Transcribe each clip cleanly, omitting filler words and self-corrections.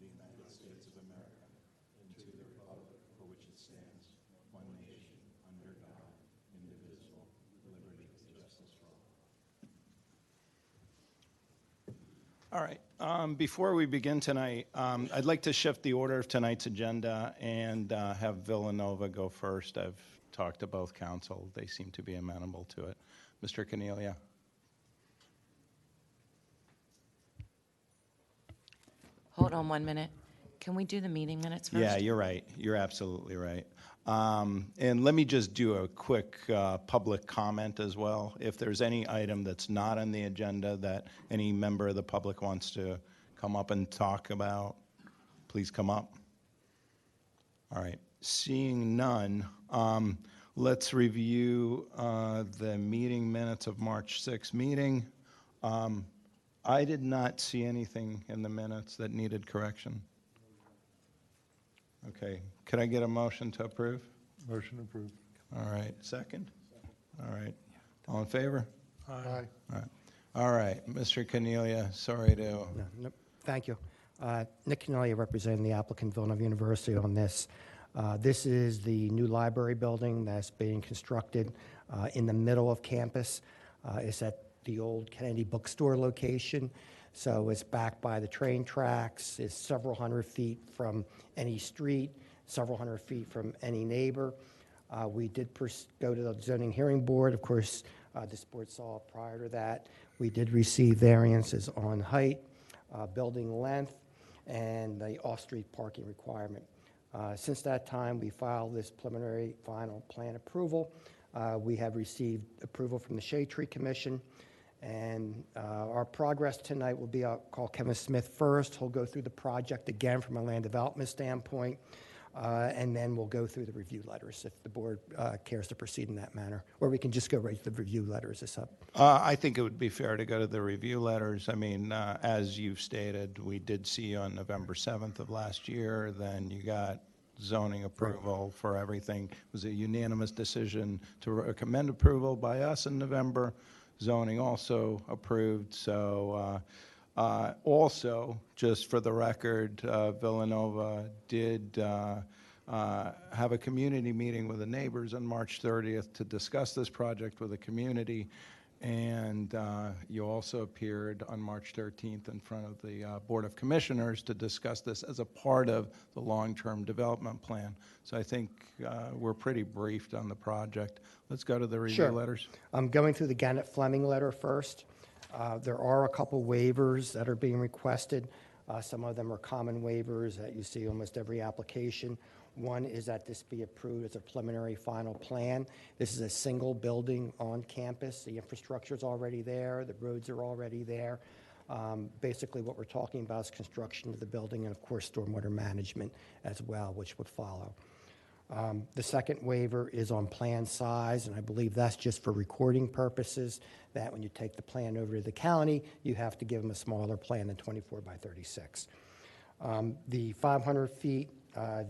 the United States of America and to the republic for which it stands, one nation, under God, indivisible, with liberty and justice for all. All right. Before we begin tonight, I'd like to shift the order of tonight's agenda and have Villanova go first. I've talked to both counsel. They seem to be amenable to it. Mr. Cornelia. Hold on 1 minute. Can we do the meeting minutes first? Yeah, you're right. You're absolutely right. And let me just do a quick public comment as well. If there's any item that's not on the agenda that any member of the public wants to come up and talk about, please come up. All right. Seeing none, let's review the meeting minutes of March 6th meeting. I did not see anything in the minutes that needed correction. Okay. Could I get a motion to approve? Motion approved. All right. Second? All right. All in favor? Aye. All right. All right. Mr. Cornelia, sorry to... No, thank you. Nick Cornelia, representing the applicant, Villanova University, on this. This is the new library building that's being constructed in the middle of campus. It's at the old Kennedy bookstore location. So it's backed by the train tracks. It's several hundred feet from any street, several hundred feet from any neighbor. We did go to the zoning hearing board. Of course, this board saw prior to that. We did receive variances on height, building length, and the off-street parking requirement. Since that time, we filed this preliminary final plan approval. We have received approval from the Shade Tree Commission. And our progress tonight will be, I'll call Kevin Smith first. He'll go through the project again from a land development standpoint, and then we'll go through the review letters if the board cares to proceed in that manner. Or we can just go right to the review letters. I think it would be fair to go to the review letters. I mean, as you've stated, we did see you on November 7th of last year. Then you got zoning approval for everything. It was a unanimous decision to recommend approval by us in November. Zoning also approved. So also, just for the record, Villanova did have a community meeting with the neighbors on March 30th to discuss this project with the community. And you also appeared on March 13th in front of the Board of Commissioners to discuss this as a part of the long-term development plan. So I think we're pretty briefed on the project. Let's go to the review letters. I'm going through the Gannett Fleming letter first. There are a couple waivers that are being requested. Some of them are common waivers that you see almost every application. One is that this be approved as a preliminary final plan. This is a single building on campus. The infrastructure is already there. The roads are already there. Basically, what we're talking about is construction of the building and, of course, stormwater management as well, which would follow. The second waiver is on plan size, and I believe that's just for recording purposes, that when you take the plan over to the county, you have to give them a smaller plan than 24 by 36. The 500 feet,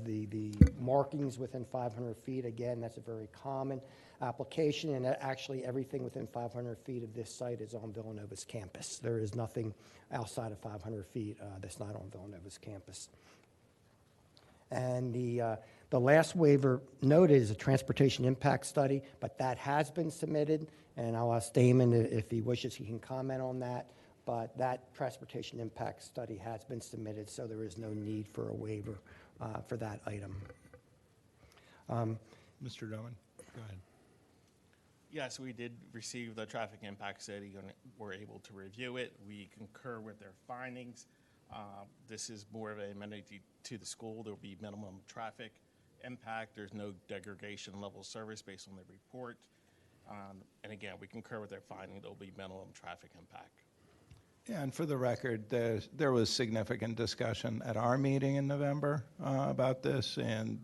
the markings within 500 feet, again, that's a very common application, and actually everything within 500 feet of this site is on Villanova's campus. There is nothing outside of 500 feet that's not on Villanova's campus. And the last waiver noted is a transportation impact study, but that has been submitted, and I'll ask Damon if he wishes, he can comment on that. But that transportation impact study has been submitted, so there is no need for a waiver for that item. Mr. Doman, go ahead. Yes, we did receive the traffic impact study and were able to review it. We concur with their findings. This is more of an amenity to the school. There will be minimum traffic impact. There's no degradation level service based on the report. And again, we concur with their finding. There will be minimum traffic impact. Yeah, and for the record, there was significant discussion at our meeting in November about this, and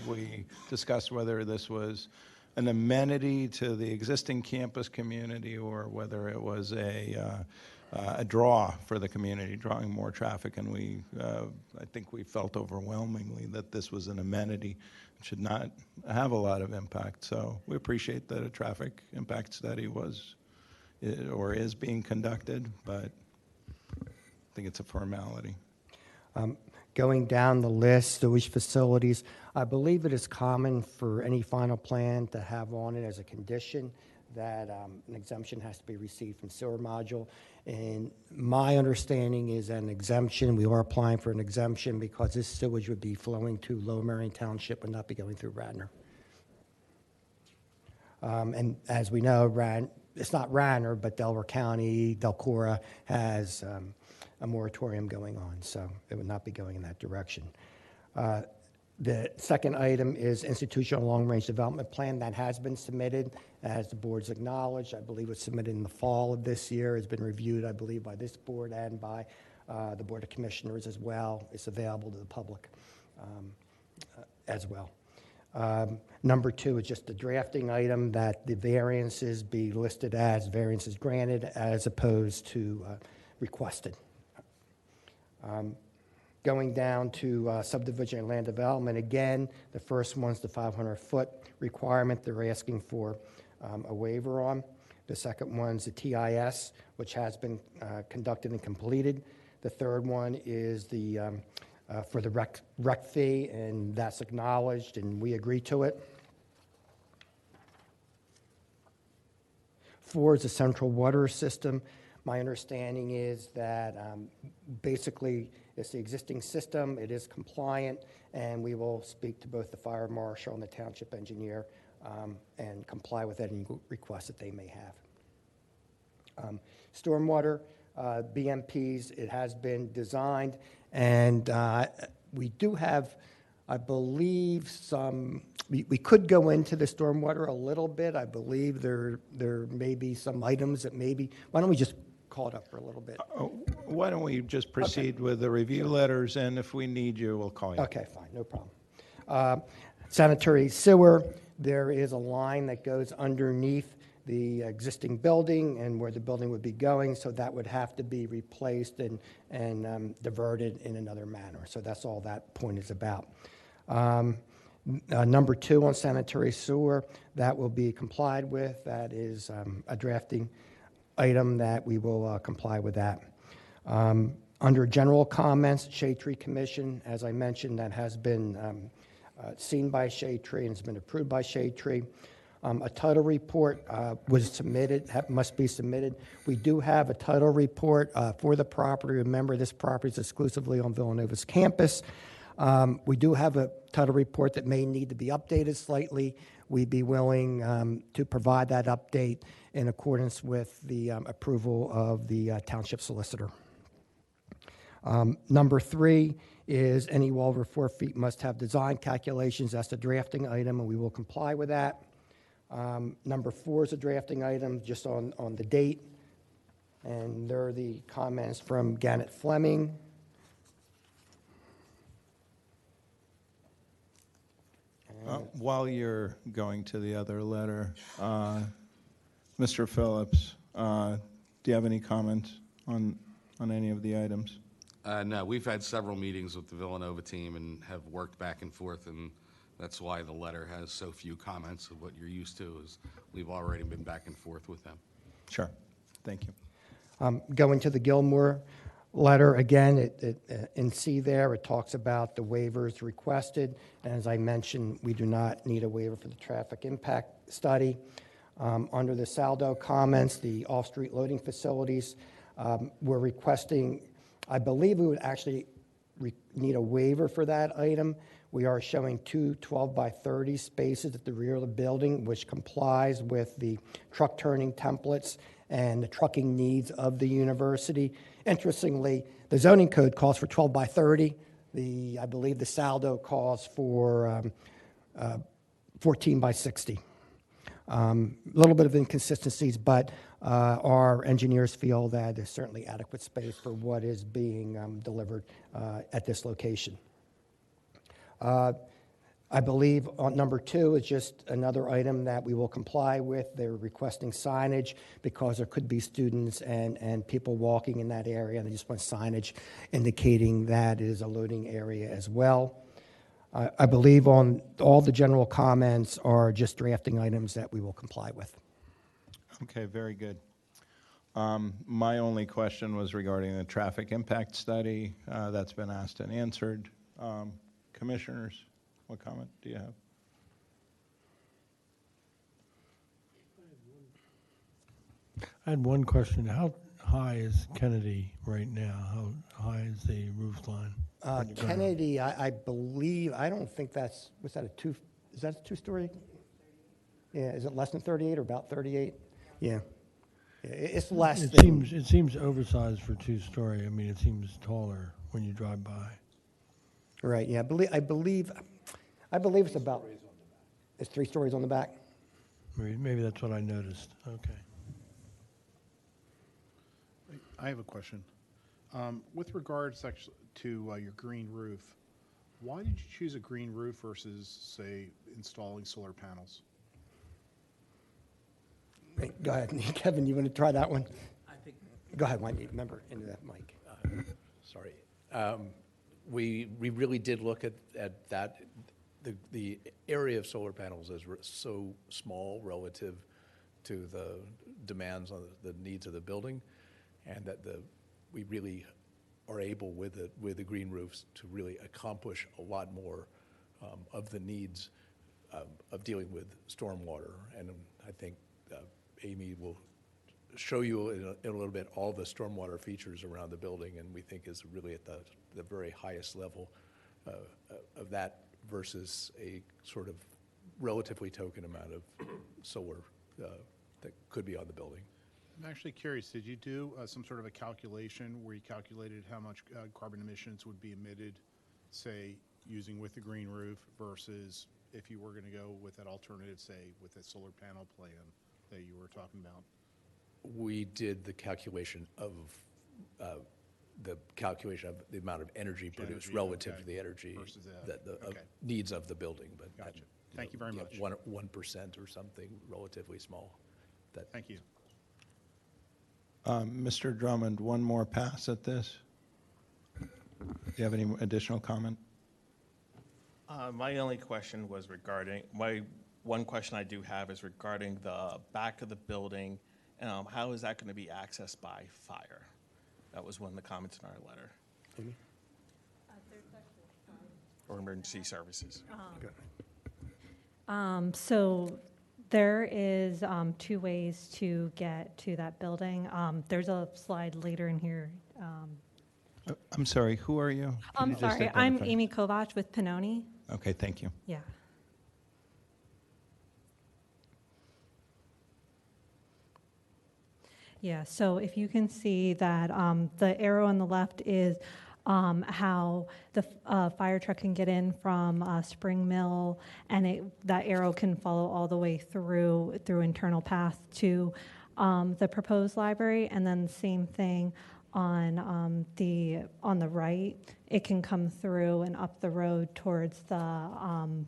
we discussed whether this was an amenity to the existing campus community or whether it was a draw for the community, drawing more traffic. And I think we felt overwhelmingly that this was an amenity and should not have a lot of impact. So we appreciate that a traffic impact study was or is being conducted, but I think it's a formality. Going down the list, sewage facilities, I believe it is common for any final plan to have on it as a condition that an exemption has to be received from sewer module. And my understanding is an exemption, we are applying for an exemption because this sewage would be flowing to Lower Merion Township and not be going through Radnor. And as we know, it's not Radnor, but Delaware County, Delcora has a moratorium going on, so it would not be going in that direction. The second item is institutional long-range development plan that has been submitted, as the board's acknowledged. I believe it was submitted in the fall of this year. It's been reviewed, I believe, by this board and by the Board of Commissioners as well. It's available to the public as well. Number 2 is just the drafting item that the variances be listed as variances granted as opposed to requested. Going down to subdivision and land development, again, the first one's the 500-foot requirement they're asking for a waiver on. The second one's the TIS, which has been conducted and completed. The third one is the for the rec fee, and that's acknowledged, and we agree to it. 4 is the central water system. My understanding is that basically it's the existing system, it is compliant, and we will speak to both the fire marshal and the township engineer and comply with any requests that they may have. Stormwater, BMPs, it has been designed, and we do have, I believe, some, we could go into the stormwater a little bit. I believe there may be some items that maybe, why don't we just call it up for a little bit? Why don't we just proceed with the review letters, and if we need you, we'll call you. Okay, fine, no problem. Sanitary sewer, there is a line that goes underneath the existing building and where the building would be going, so that would have to be replaced and diverted in another manner. So that's all that point is about. Number 2 on sanitary sewer, that will be complied with. That is a drafting item that we will comply with that. Under general comments, Shade Tree Commission, as I mentioned, that has been seen by Shade Tree and has been approved by Shade Tree. A title report was submitted, must be submitted. We do have a title report for the property. Remember, this property is exclusively on Villanova's campus. We do have a title report that may need to be updated slightly. We'd be willing to provide that update in accordance with the approval of the township solicitor. Number 3 is any wall over 4 feet must have design calculations. That's the drafting item, and we will comply with that. Number 4 is a drafting item just on the date, and there are the comments from Gannett Fleming. While you're going to the other letter, Mr. Phillips, do you have any comments on any of the items? No, we've had several meetings with the Villanova team and have worked back and forth, and that's why the letter has so few comments. Of what you're used to is we've already been back and forth with them. Sure. Thank you. Going to the Gilmore letter, again, in C there, it talks about the waivers requested. And as I mentioned, we do not need a waiver for the traffic impact study. Under the Saldo comments, the off-street loading facilities, we're requesting, I believe we would actually need a waiver for that item. We are showing 2 12 by 30 spaces at the rear of the building, which complies with the truck turning templates and the trucking needs of the university. Interestingly, the zoning code calls for 12 by 30. I believe the Saldo calls for 14 by 60. A little bit of inconsistencies, but our engineers feel that there's certainly adequate space for what is being delivered at this location. I believe on number 2 is just another item that we will comply with. They're requesting signage because there could be students and people walking in that area, and they just want signage indicating that it is a loading area as well. I believe on all the general comments are just drafting items that we will comply with. Okay, very good. My only question was regarding the traffic impact study. That's been asked and answered. Commissioners, what comment do you have? I had one question. How high is Kennedy right now? How high is the roof line? from the ground? Kennedy, I believe, I don't think that's, was that a two, is that a two-story? Yeah, is it less than 38 or about 38? Yeah. Yeah, it's less It than. seems oversized for two-story. I mean, it seems taller when you drive by. Right, yeah, I believe it's about, it's 3 stories on the back? Maybe that's what I noticed. Okay. I have a question. With regards actually to your green roof, why did you choose a green roof versus, say, installing solar panels? Right, go ahead, Kevin, you want to try that one? Go ahead, why don't you remember into that mic? Sorry. We really did look at that. The area of solar panels is so small relative to the demands on the needs of the building, and that we really are able with the green roofs to really accomplish a lot more of the needs of dealing with stormwater. And I think Amy will show you in a little bit all the stormwater features around the building, and we think is really at the very highest level of that versus a sort of relatively token amount of solar that could be on the building. I'm actually curious, did you do some sort of a calculation where you calculated how much carbon emissions would be emitted, say, using with the green roof versus if you were going to go with that alternative, say, with a solar panel plan that you were talking about? We did the calculation of the amount of energy produced Energy, relative okay. to the energy Versus the okay. needs of the building. But Gotcha. Thank you very much. 1% or something relatively small. Thank you. Mr. Drummond, one more pass at this? Do you have any additional comment? My only question was regarding, one question I do have is regarding the back of the building. How is that going to be accessed by fire? That was one of the comments in our letter. Or emergency services. So there is 2 ways to get to that building. There's a slide later in here. I'm sorry, who are you? Can I'm you just sorry, I'm identify? Amy Kovach with Pannoni. Okay, thank you. Yeah. Yeah, so if you can see that the arrow on the left is how the fire truck can get in from Spring Mill, and that arrow can follow all the way through internal path to the proposed library, and then same thing on the right. It can come through and up the road towards the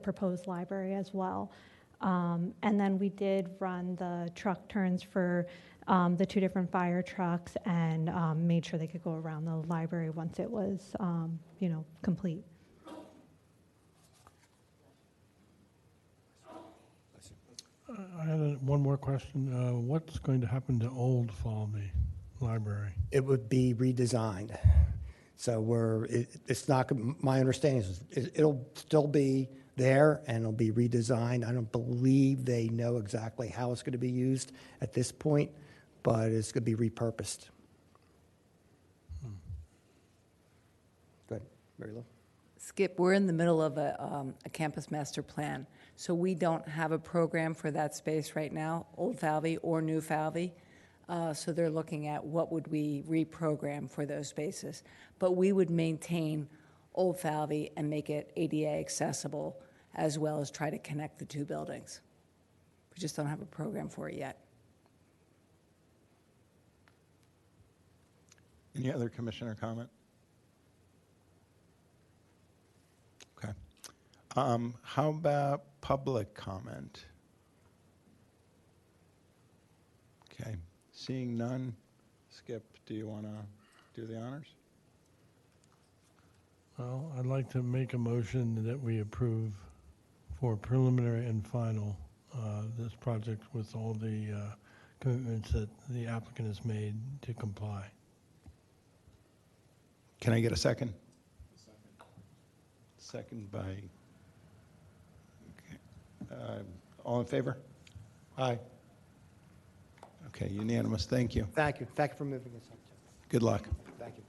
proposed library as well. And then we did run the truck turns for the 2 different fire trucks and made sure they could go around the library once it was, complete. I had one more question. What's going to happen to Old Falvey Library? It would be redesigned. So it's not, my understanding is it'll still be there and it'll be redesigned. I don't believe they know exactly how it's going to be used at this point, but it's going to be repurposed. Go ahead, Mary Lou. Skip, we're in the middle of a campus master plan, so we don't have a program for that space right now, Old Falvey or New Falvey. So they're looking at what would we reprogram for those spaces. But we would maintain Old Falvey and make it ADA accessible, as well as try to connect the 2 buildings. We just don't have a program for it yet. Any other commissioner comment? Okay. How about public comment? Okay. Seeing none, Skip, do you want to do the honors? Well, I'd like to make a motion that we approve for preliminary and final this project with all the commitments that the applicant has made to comply. Can I get a second? Second by, all in favor? Aye. Okay, unanimous, thank you. Thank you. Thank you for moving this up. Good luck. Thank you.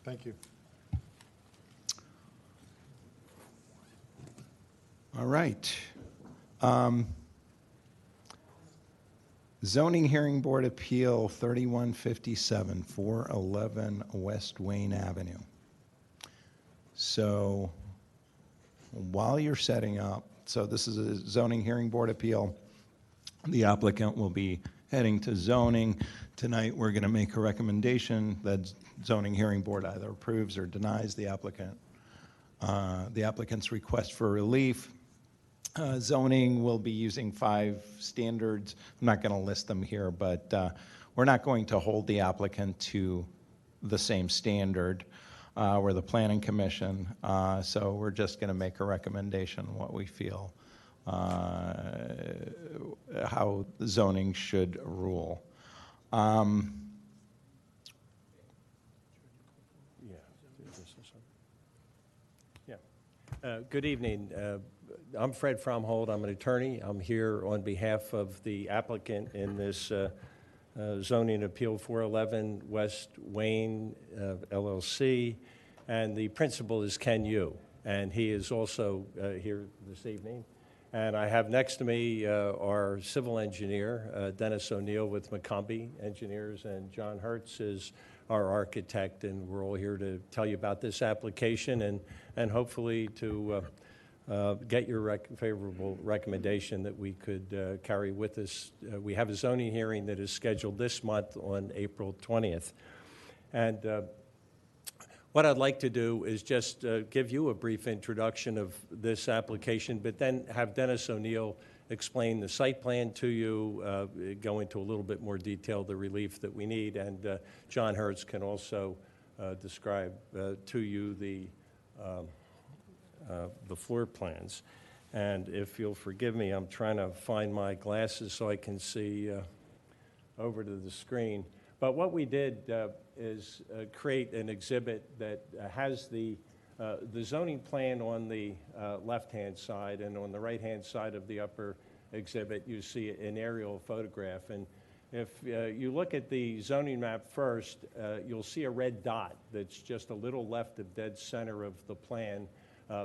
Thank you. All right. Zoning Hearing Board Appeal 3157, 411 West Wayne Avenue. So while you're setting up, so this is a zoning hearing board appeal. The applicant will be heading to zoning. Tonight, we're going to make a recommendation that zoning hearing board either approves or denies the applicant's request for relief. Zoning will be using 5 standards. I'm not going to list them here, but we're not going to hold the applicant to the same standard. We're the Planning Commission, so we're just going to make a recommendation what we feel how zoning should rule. Good evening. I'm Fred Fromhold. I'm an attorney. I'm here on behalf of the applicant in this zoning appeal 411 West Wayne LLC, and the principal is Ken Yu, and he is also here this evening. And I have next to me our civil engineer, Dennis O'Neill with McCombie Engineers, and John Hertz is our architect, and we're all here to tell you about this application and hopefully to get your favorable recommendation that we could carry with us. We have a zoning hearing that is scheduled this month on April 20th. And what I'd like to do is just give you a brief introduction of this application, but then have Dennis O'Neill explain the site plan to you, go into a little bit more detail the relief that we need, and John Hertz can also describe to you the floor plans. And if you'll forgive me, I'm trying to find my glasses so I can see over to the screen. But what we did is create an exhibit that has the zoning plan on the left-hand side, and on the right-hand side of the upper exhibit, you see an aerial photograph. And if you look at the zoning map first, you'll see a red dot that's just a little left of dead center of the plan.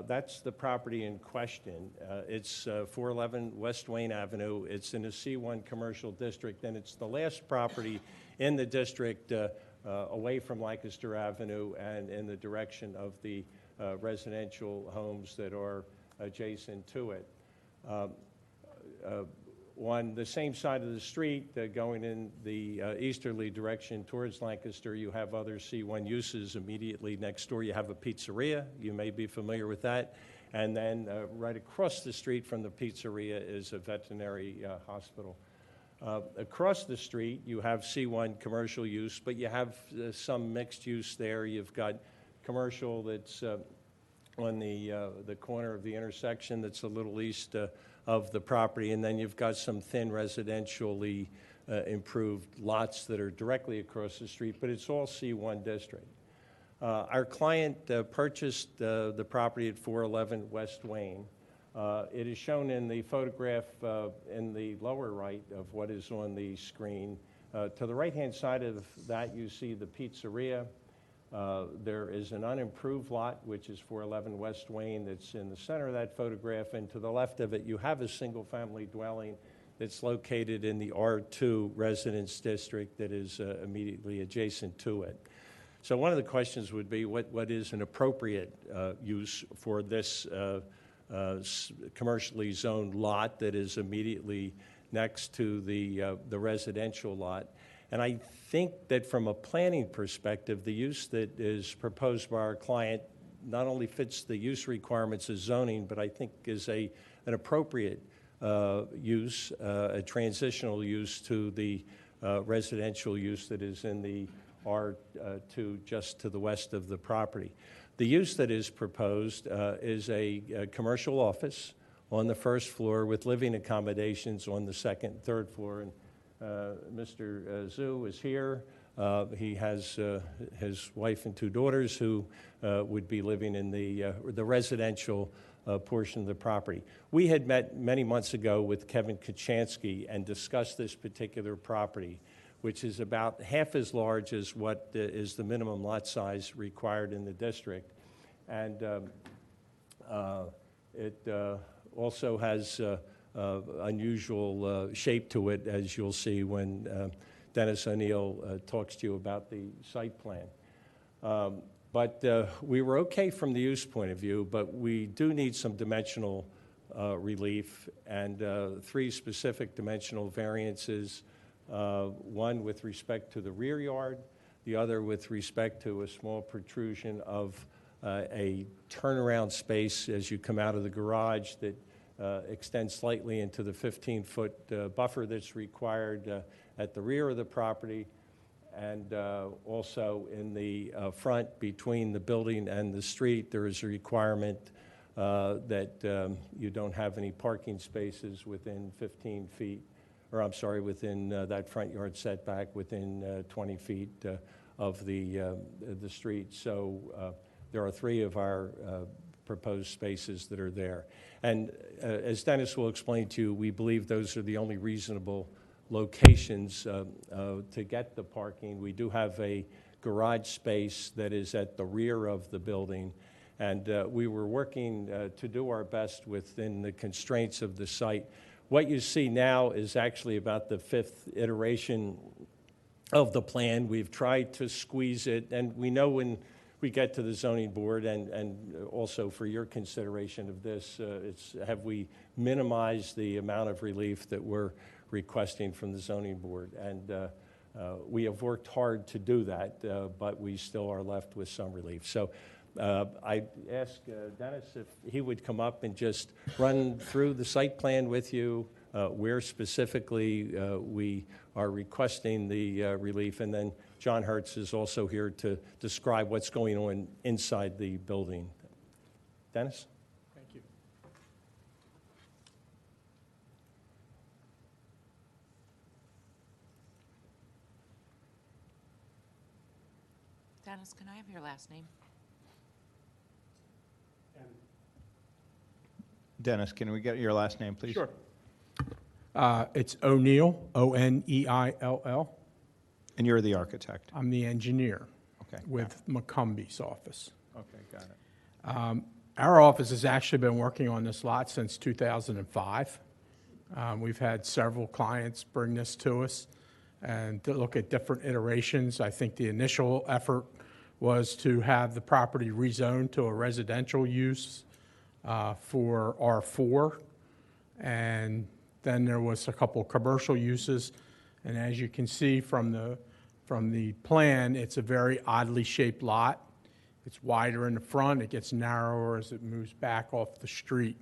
That's the property in question. It's 411 West Wayne Avenue. It's in a C1 commercial district, and it's the last property in the district away from Lancaster Avenue and in the direction of the residential homes that are adjacent to it. On the same side of the street, going in the easterly direction towards Lancaster, you have other C1 uses. Immediately next door, you have a pizzeria. You may be familiar with that. And then right across the street from the pizzeria is a veterinary hospital. Across the street, you have C1 commercial use, but you have some mixed use there. You've got commercial that's on the corner of the intersection that's a little east of the property, and then you've got some thin residentially improved lots that are directly across the street, but it's all C1 district. Our client purchased the property at 411 West Wayne. It is shown in the photograph in the lower right of what is on the screen. To the right-hand side of that, you see the pizzeria. There is an unimproved lot, which is 411 West Wayne, that's in the center of that photograph, and to the left of it, you have a single-family dwelling that's located in the R2 residence district that is immediately adjacent to it. So one of the questions would be, what is an appropriate use for this commercially zoned lot that is immediately next to the residential lot? And I think that from a planning perspective, the use that is proposed by our client not only fits the use requirements of zoning, but I think is an appropriate use, a transitional use to the residential use that is in the R2 just to the west of the property. The use that is proposed is a commercial office on the first floor with living accommodations on the second and third floor. And Mr. Zhu is here. He has his wife and two daughters who would be living in the residential portion of the property. We had met many months ago with Kevin Kachansky and discussed this particular property, which is about half as large as what is the minimum lot size required in the district. And it also has unusual shape to it, as you'll see when Dennis O'Neill talks to you about the site plan. But we were okay from the use point of view, but we do need some dimensional relief and three specific dimensional variances, one with respect to the rear yard, the other with respect to a small protrusion of a turnaround space as you come out of the garage that extends slightly into the 15-foot buffer that's required at the rear of the property, and also in the front between the building and the street, there is a requirement that you don't have any parking spaces within 15 feet, or I'm sorry, within that front yard setback within 20 feet of the street. So there are three of our proposed spaces that are there. And as Dennis will explain to you, we believe those are the only reasonable locations to get the parking. We do have a garage space that is at the rear of the building, and we were working to do our best within the constraints of the site. What you see now is actually about the fifth iteration of the plan. We've tried to squeeze it, and we know when we get to the zoning board, and also for your consideration of this, have we minimized the amount of relief that we're requesting from the zoning board. And we have worked hard to do that, but we still are left with some relief. So I ask Dennis if he would come up and just run through the site plan with you, where specifically we are requesting the relief, and then John Hertz is also here to describe what's going on inside the building. Dennis? Thank you. Dennis, can I have your last name? Dennis, can we get your last name, please? Sure. It's O'Neill, O-N-E-I-L-L. And you're the architect? I'm the engineer Okay. with McCumbie's office. Okay, got it. Our office has actually been working on this lot since 2005. We've had several clients bring this to us and to look at different iterations. I think the initial effort was to have the property rezoned to a residential use for R4, and then there was a couple commercial uses. And as you can see from the plan, it's a very oddly shaped lot. It's wider in the front. It gets narrower as it moves back off the street.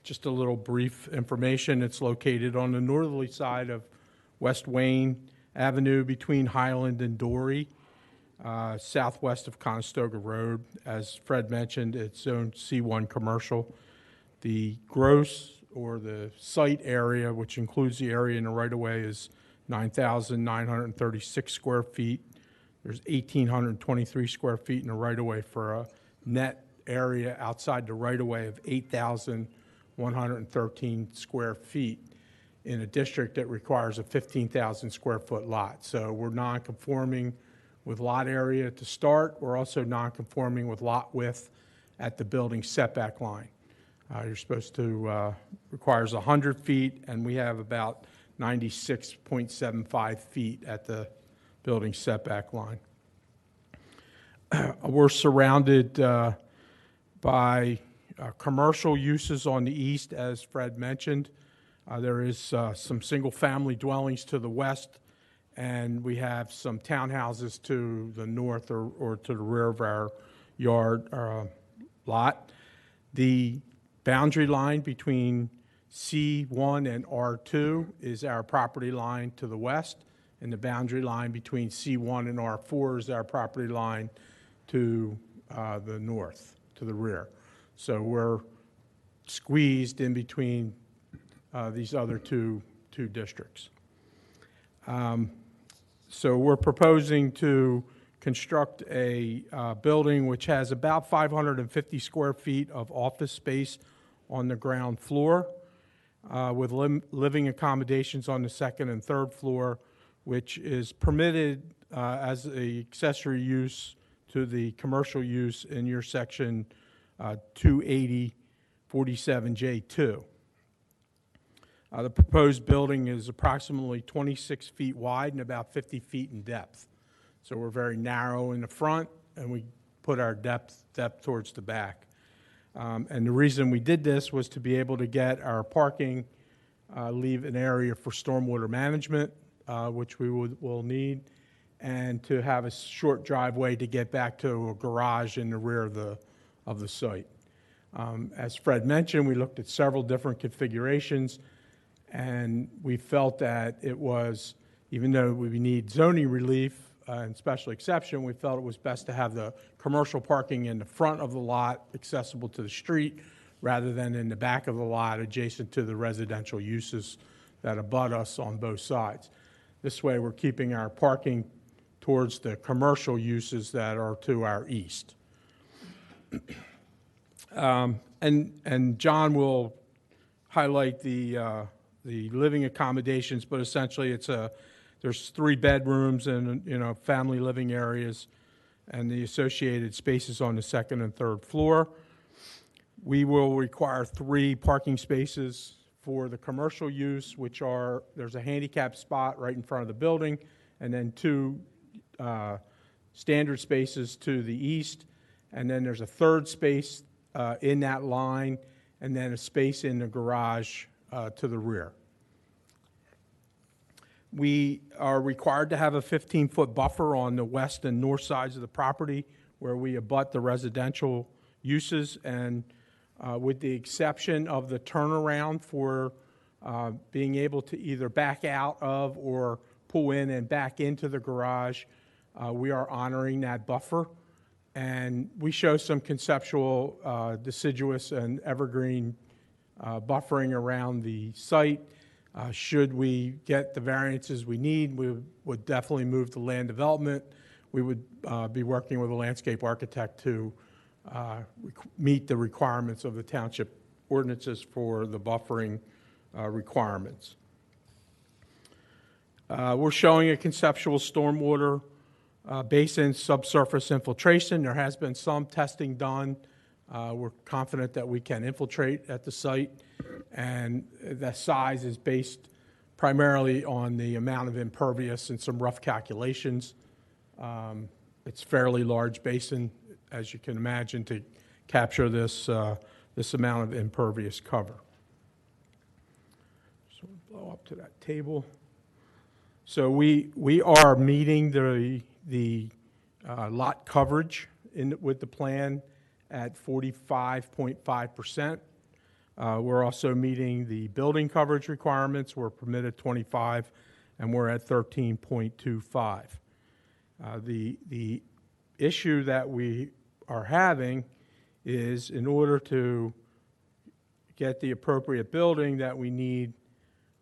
Just a little brief information. It's located on the northerly side of West Wayne Avenue between Highland and Dory, southwest of Conestoga Road. As Fred mentioned, it's zoned C1 commercial. The gross or the site area, which includes the area in the right-of-way, is 9,936 square feet. There's 1,823 square feet in the right-of-way for a net area outside the right-of-way of 8,113 square feet in a district that requires a 15,000 square foot lot. So we're non-conforming with lot area to start. We're also non-conforming with lot width at the building setback line. You're supposed to, requires 100 feet, and we have about 96.75 feet at the building setback line. We're surrounded by commercial uses on the east, as Fred mentioned. There is some single-family dwellings to the west, and we have some townhouses to the north or to the rear of our yard lot. The boundary line between C1 and R2 is our property line to the west, and the boundary line between C1 and R4 is our property line to the north, to the rear. So we're squeezed in between these other two two districts. So we're proposing to construct a building which has about 550 square feet of office space on the ground floor, with living accommodations on the second and third floor, which is permitted as an accessory use to the commercial use in your section 280-47J2. The proposed building is approximately 26 feet wide and about 50 feet in depth. So we're very narrow in the front, and we put our depth towards the back. And the reason we did this was to be able to get our parking, leave an area for stormwater management, which we will need, and to have a short driveway to get back to a garage in the rear of the site. As Fred mentioned, we looked at several different configurations, and we felt that it was, even though we need zoning relief and special exception, we felt it was best to have the commercial parking in the front of the lot accessible to the street rather than in the back of the lot adjacent to the residential uses that abut us on both sides. This way, we're keeping our parking towards the commercial uses that are to our east. And John will highlight the living accommodations, but essentially there's 3 bedrooms and family living areas and the associated spaces on the second and third floor. We will require 3 parking spaces for the commercial use, there's a handicap spot right in front of the building, and then 2 standard spaces to the east, and then there's a 3rd space in that line, and then a space in the garage to the rear. We are required to have a 15-foot buffer on the west and north sides of the property where we abut the residential uses, and with the exception of the turnaround for being able to either back out of or pull in and back into the garage, we are honoring that buffer. And we show some conceptual deciduous and evergreen buffering around the site. Should we get the variances we need, we would definitely move to land development. We would be working with a landscape architect to meet the requirements of the township ordinances for the buffering requirements. We're showing a conceptual stormwater basin subsurface infiltration. There has been some testing done. We're confident that we can infiltrate at the site, and the size is based primarily on the amount of impervious and some rough calculations. It's a fairly large basin, as you can imagine, to capture this amount of impervious cover. So we'll blow up to that table. So we are meeting the lot coverage with the plan at 45.5%. We're also meeting the building coverage requirements. We're permitted 25, and we're at 13.25. The issue that we are having is, in order to get the appropriate building that we need,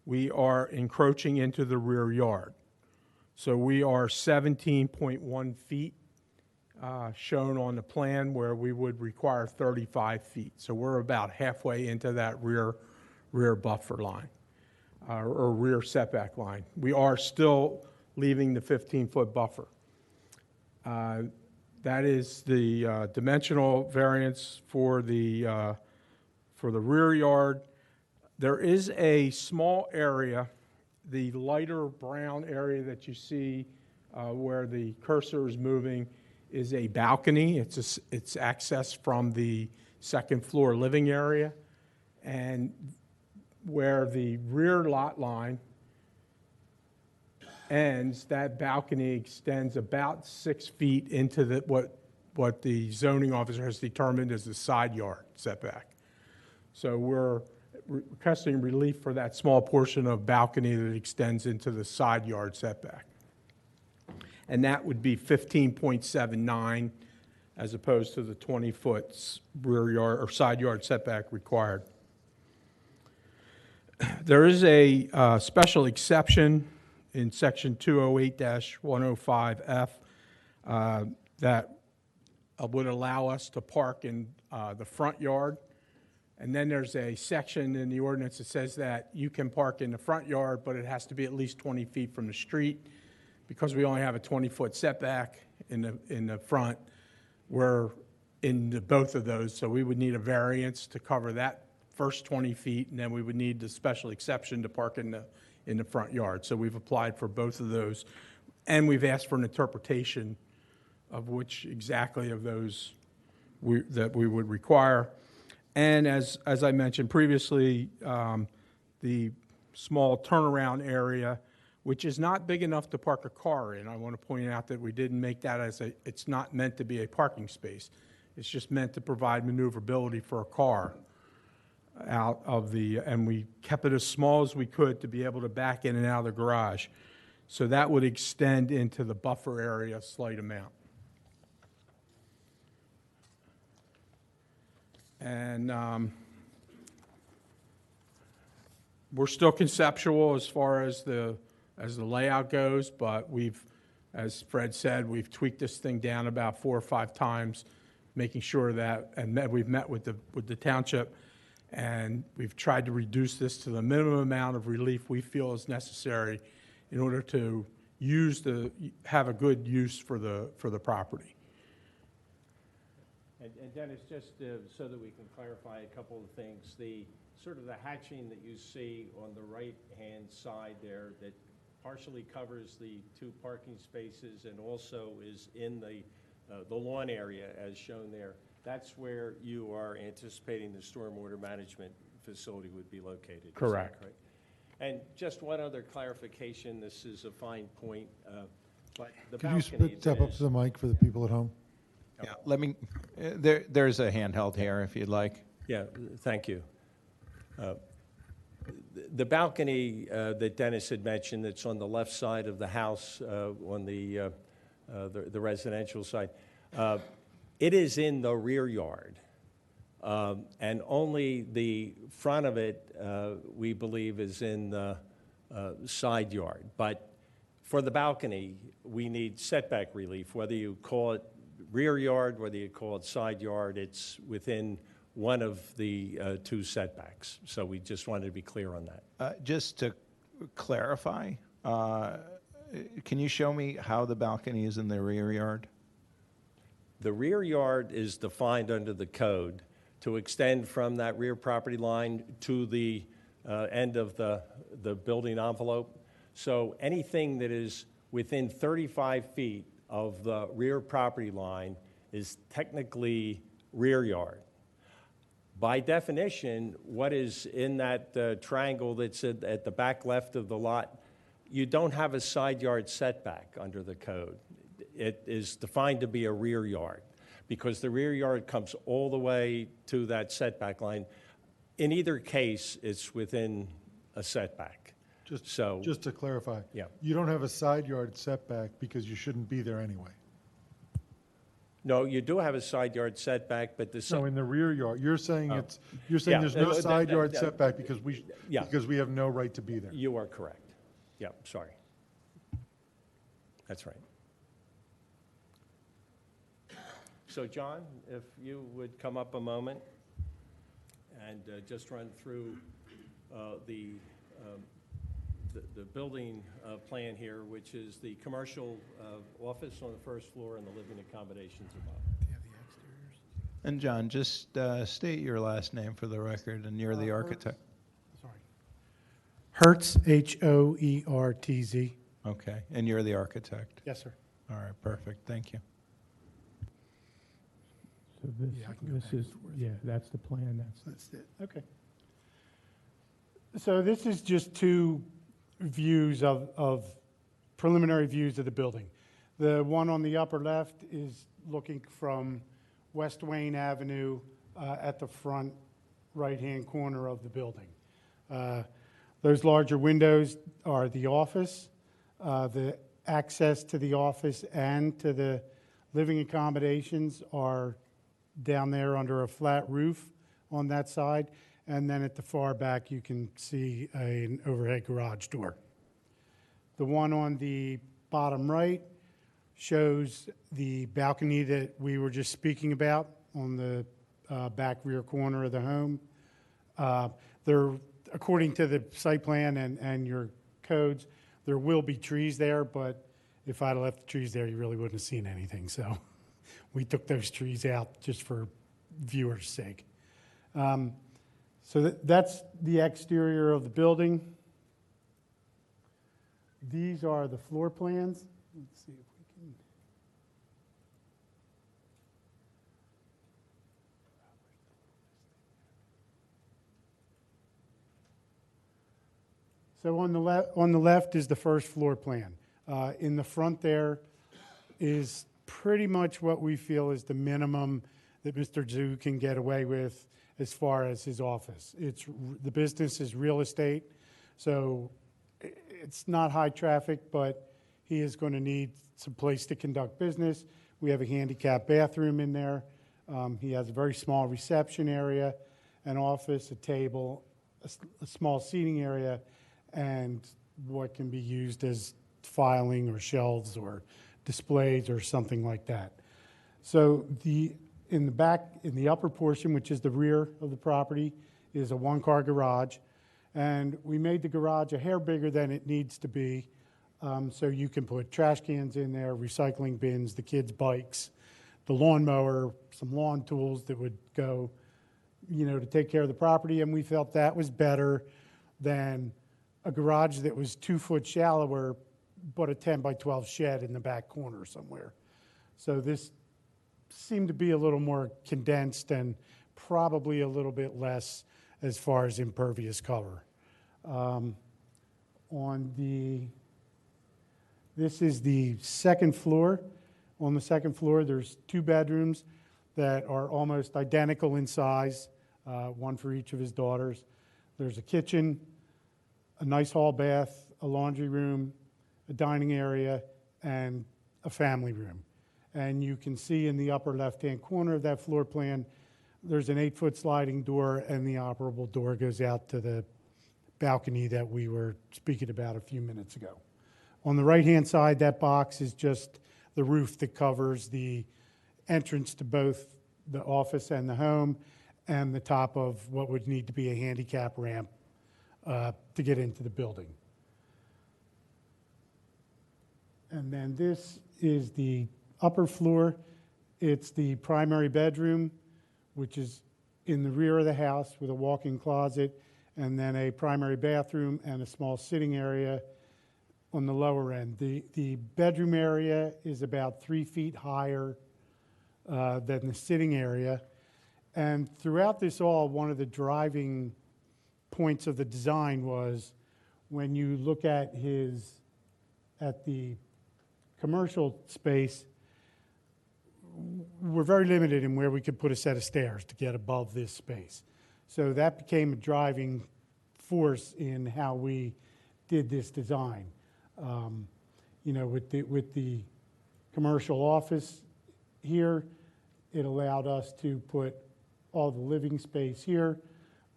we are encroaching into the rear yard. So we are 17.1 feet shown on the plan, where we would require 35 feet. So we're about halfway into that rear buffer line, or rear setback line. We are still leaving the 15-foot buffer. That is the dimensional variance for the rear yard. There is a small area, the lighter brown area that you see where the cursor is moving, is a balcony. It's accessed from the second floor living area, and where the rear lot line ends, that balcony extends about 6 feet into what the zoning officer has determined as the side yard setback. So we're requesting relief for that small portion of balcony that extends into the side yard setback. And that would be 15.79 as opposed to the 20-foot rear yard or side yard setback required. There is a special exception in Section 208-105F that would allow us to park in the front yard. And then there's a section in the ordinance that says that you can park in the front yard, but it has to be at least 20 feet from the street. Because we only have a 20-foot setback in the front, we're in both of those, so we would need a variance to cover that first 20 feet, and then we would need the special exception to park in the front yard. So we've applied for both of those, and we've asked for an interpretation of which exactly of those that we would require. And as I mentioned previously, the small turnaround area, which is not big enough to park a car in. I want to point out that we didn't make that it's not meant to be a parking space. It's just meant to provide maneuverability for a car out of and we kept it as small as we could to be able to back in and out of the garage. So that would extend into the buffer area a slight amount. And we're still conceptual as far as the layout goes, but as Fred said, we've tweaked this thing down about 4 or 5 times, making sure that, we've met with the township, and we've tried to reduce this to the minimum amount of relief we feel is necessary in order to have a good use for the property. And Dennis, just so that we can clarify a couple of things, the hatching that you see on the right-hand side there that partially covers the 2 parking spaces and also is in the lawn area as shown there, that's where you are anticipating the stormwater management facility would be located. Is that Correct. And just one other clarification, this is a fine point, but the Could you balcony step up to the mic for the people at home? Yeah, there's a handheld here if you'd like. Yeah, thank you. The balcony that Dennis had mentioned that's on the left side of the house on the residential side, it is in the rear yard. And only the front of it, we believe, is in the side yard. But for the balcony, we need setback relief, whether you call it rear yard, whether you call it side yard, it's within one of the 2 setbacks. So we just wanted to be clear on that. Just to clarify, can you show me how the balcony is in the rear yard? The rear yard is defined under the code to extend from that rear property line to the end of the building envelope. So anything that is within 35 feet of the rear property line is technically rear yard. By definition, what is in that triangle that's at the back left of the lot, you don't have a side yard setback under the code. It is defined to be a rear yard because the rear yard comes all the way to that setback line. In either case, it's within a setback. Just to clarify. Yeah. You don't have a side yard setback because you shouldn't be there anyway. No, you do have a side yard setback, but No, in the rear yard, you're saying Oh. yeah, there's no that- side yard that- setback because Yeah. because we have no right to be there. You are correct. Yeah, sorry. That's right. So, John, if you would come up a moment and just run through the building plan here, which is the commercial office on the first floor and the living accommodations above. And John, just state your last name for the record, and you're the architect. Sorry. Hertz, Hoertz. Okay, and you're the architect. Yes, sir. All right, perfect, thank you. So this, Yeah, I can go this back is, and forth. yeah, that's the plan, That's it. Okay. So this is just 2 views of preliminary views of the building. The one on the upper left is looking from West Wayne Avenue at the front right-hand corner of the building. Those larger windows are the office. The access to the office and to the living accommodations are down there under a flat roof on that side. And then at the far back, you can see an overhead garage door. The one on the bottom right shows the balcony that we were just speaking about on the back rear corner of the home. There, according to the site plan and your codes, there will be trees there, but if I'd left the trees there, you really wouldn't have seen anything. So we took those trees out just for viewers' sake. So that's the exterior of the building. These are the floor plans. Let's see if we can. So on the left is the first floor plan. In the front there is pretty much what we feel is the minimum that Mr. Zhu can get away with as far as his office. The business is real estate, so it's not high traffic, but he is going to need some place to conduct business. We have a handicap bathroom in there. He has a very small reception area, an office, a table, a small seating area, and what can be used as filing or shelves or displays or something like that. So in the back, in the upper portion, which is the rear of the property, is a one-car garage. And we made the garage a hair bigger than it needs to be, so you can put trash cans in there, recycling bins, the kids' bikes, the lawnmower, some lawn tools that would go, to take care of the property. And we felt that was better than a garage that was 2 foot shallower, but a 10 by 12 shed in the back corner somewhere. So this seemed to be a little more condensed and probably a little bit less as far as impervious cover. This is the second floor. On the second floor, there's 2 bedrooms that are almost identical in size, one for each of his daughters. There's a kitchen, a nice hall bath, a laundry room, a dining area, and a family room. And you can see in the upper left-hand corner of that floor plan, there's an 8-foot sliding door, and the operable door goes out to the balcony that we were speaking about a few minutes ago. On the right-hand side, that box is just the roof that covers the entrance to both the office and the home, and the top of what would need to be a handicap ramp to get into the building. And then this is the upper floor. It's the primary bedroom, which is in the rear of the house with a walk-in closet, and then a primary bathroom and a small sitting area on the lower end. The bedroom area is about 3 feet higher than the sitting area. And throughout this all, one of the driving points of the design was when you look at the commercial space, we're very limited in where we could put a set of stairs to get above this space. So that became a driving force in how we did this design. With the commercial office here, it allowed us to put all the living space here.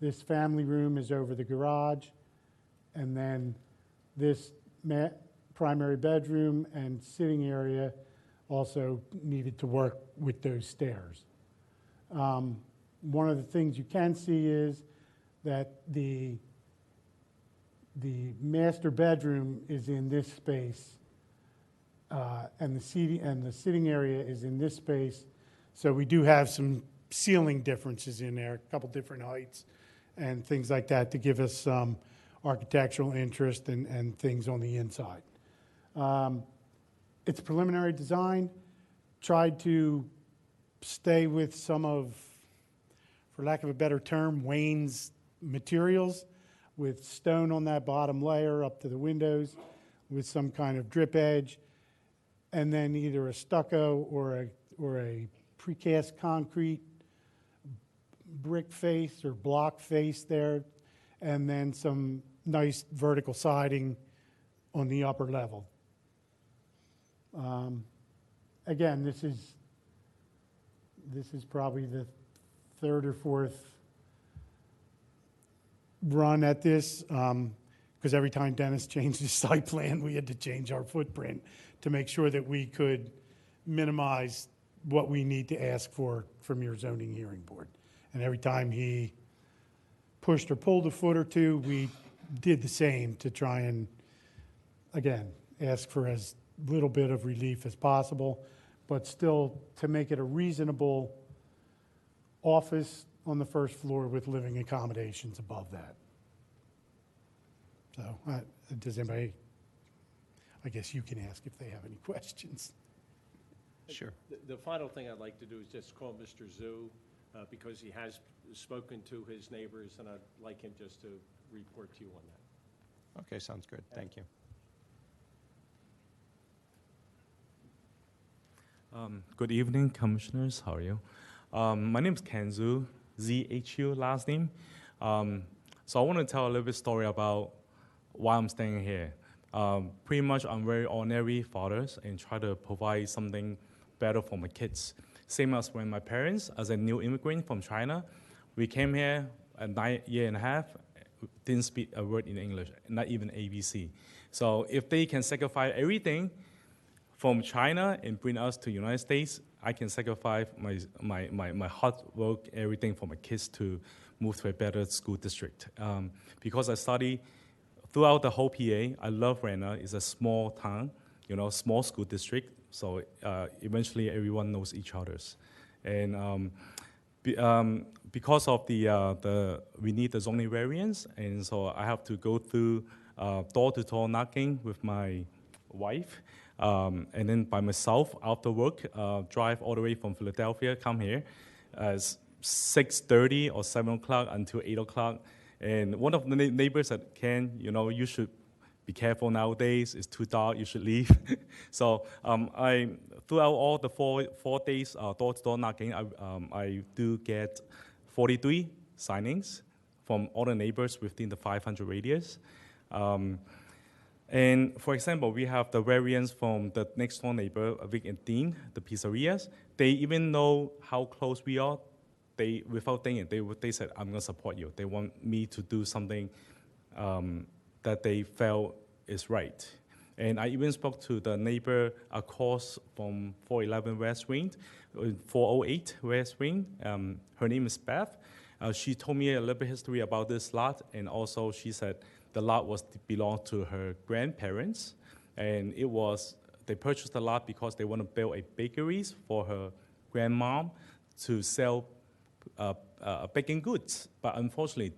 This family room is over the garage, and then this primary bedroom and sitting area also needed to work with those stairs. One of the things you can see is that the master bedroom is in this space, and the sitting area is in this space. So we do have some ceiling differences in there, a couple different heights and things like that to give us some architectural interest and things on the inside. It's a preliminary design, tried to stay with some of, for lack of a better term, Wayne's materials, with stone on that bottom layer up to the windows with some kind of drip edge, and then either a stucco or a precast concrete brick face or block face there, and then some nice vertical siding on the upper level. Again, this is probably the third or fourth run at this, because every time Dennis changed his site plan, we had to change our footprint to make sure that we could minimize what we need to ask for from your zoning hearing board. And every time he pushed or pulled a foot or two, we did the same to try and, again, ask for as little bit of relief as possible, but still to make it a reasonable office on the first floor with living accommodations above that. So, does anybody, I guess you can ask if they have any questions. Sure. The final thing I'd like to do is just call Mr. Zhu, because he has spoken to his neighbors, and I'd like him just to report to you on that. Okay, sounds good. Thank you. Good evening, commissioners. How are you? My name is Ken Zhu, Z-H-U last name. So I want to tell a little bit story about why I'm staying here. Pretty much, I'm very ordinary fathers and try to provide something better for my kids. Same as when my parents, as a new immigrant from China, we came here at 9 years and a half, didn't speak a word in English, not even ABC. So if they can sacrifice everything from China and bring us to United States, I can sacrifice my hard work, everything for my kids to move to a better school district. Because I study throughout the whole PA, I love Radnor. It's a small town, small school district. So eventually everyone knows each other's. And because of we need the zoning variance, and so I have to go through door-to-door knocking with my wife, and then by myself after work, drive all the way from Philadelphia, come here, 6:30 or 7 o'clock until 8 o'clock. And one of the neighbors said, Ken, you should be careful nowadays. It's too dark. You should leave. So throughout all the four days door-to-door knocking, I do get 43 signings from all the neighbors within the 500 radius. And for example, we have the variance from the next door neighbor, Vic and Dean, the pizzerias. They even know how close we are. They, without thinking, they said, I'm going to support you. They want me to do something that they felt is right. And I even spoke to the neighbor across from 411 West Wing, 408 West Wing. Her name is Beth. She told me a little bit history about this lot, and also she said the lot belonged to her grandparents, and they purchased the lot because they want to build a bakery for her grandmom to sell baking goods. But unfortunately,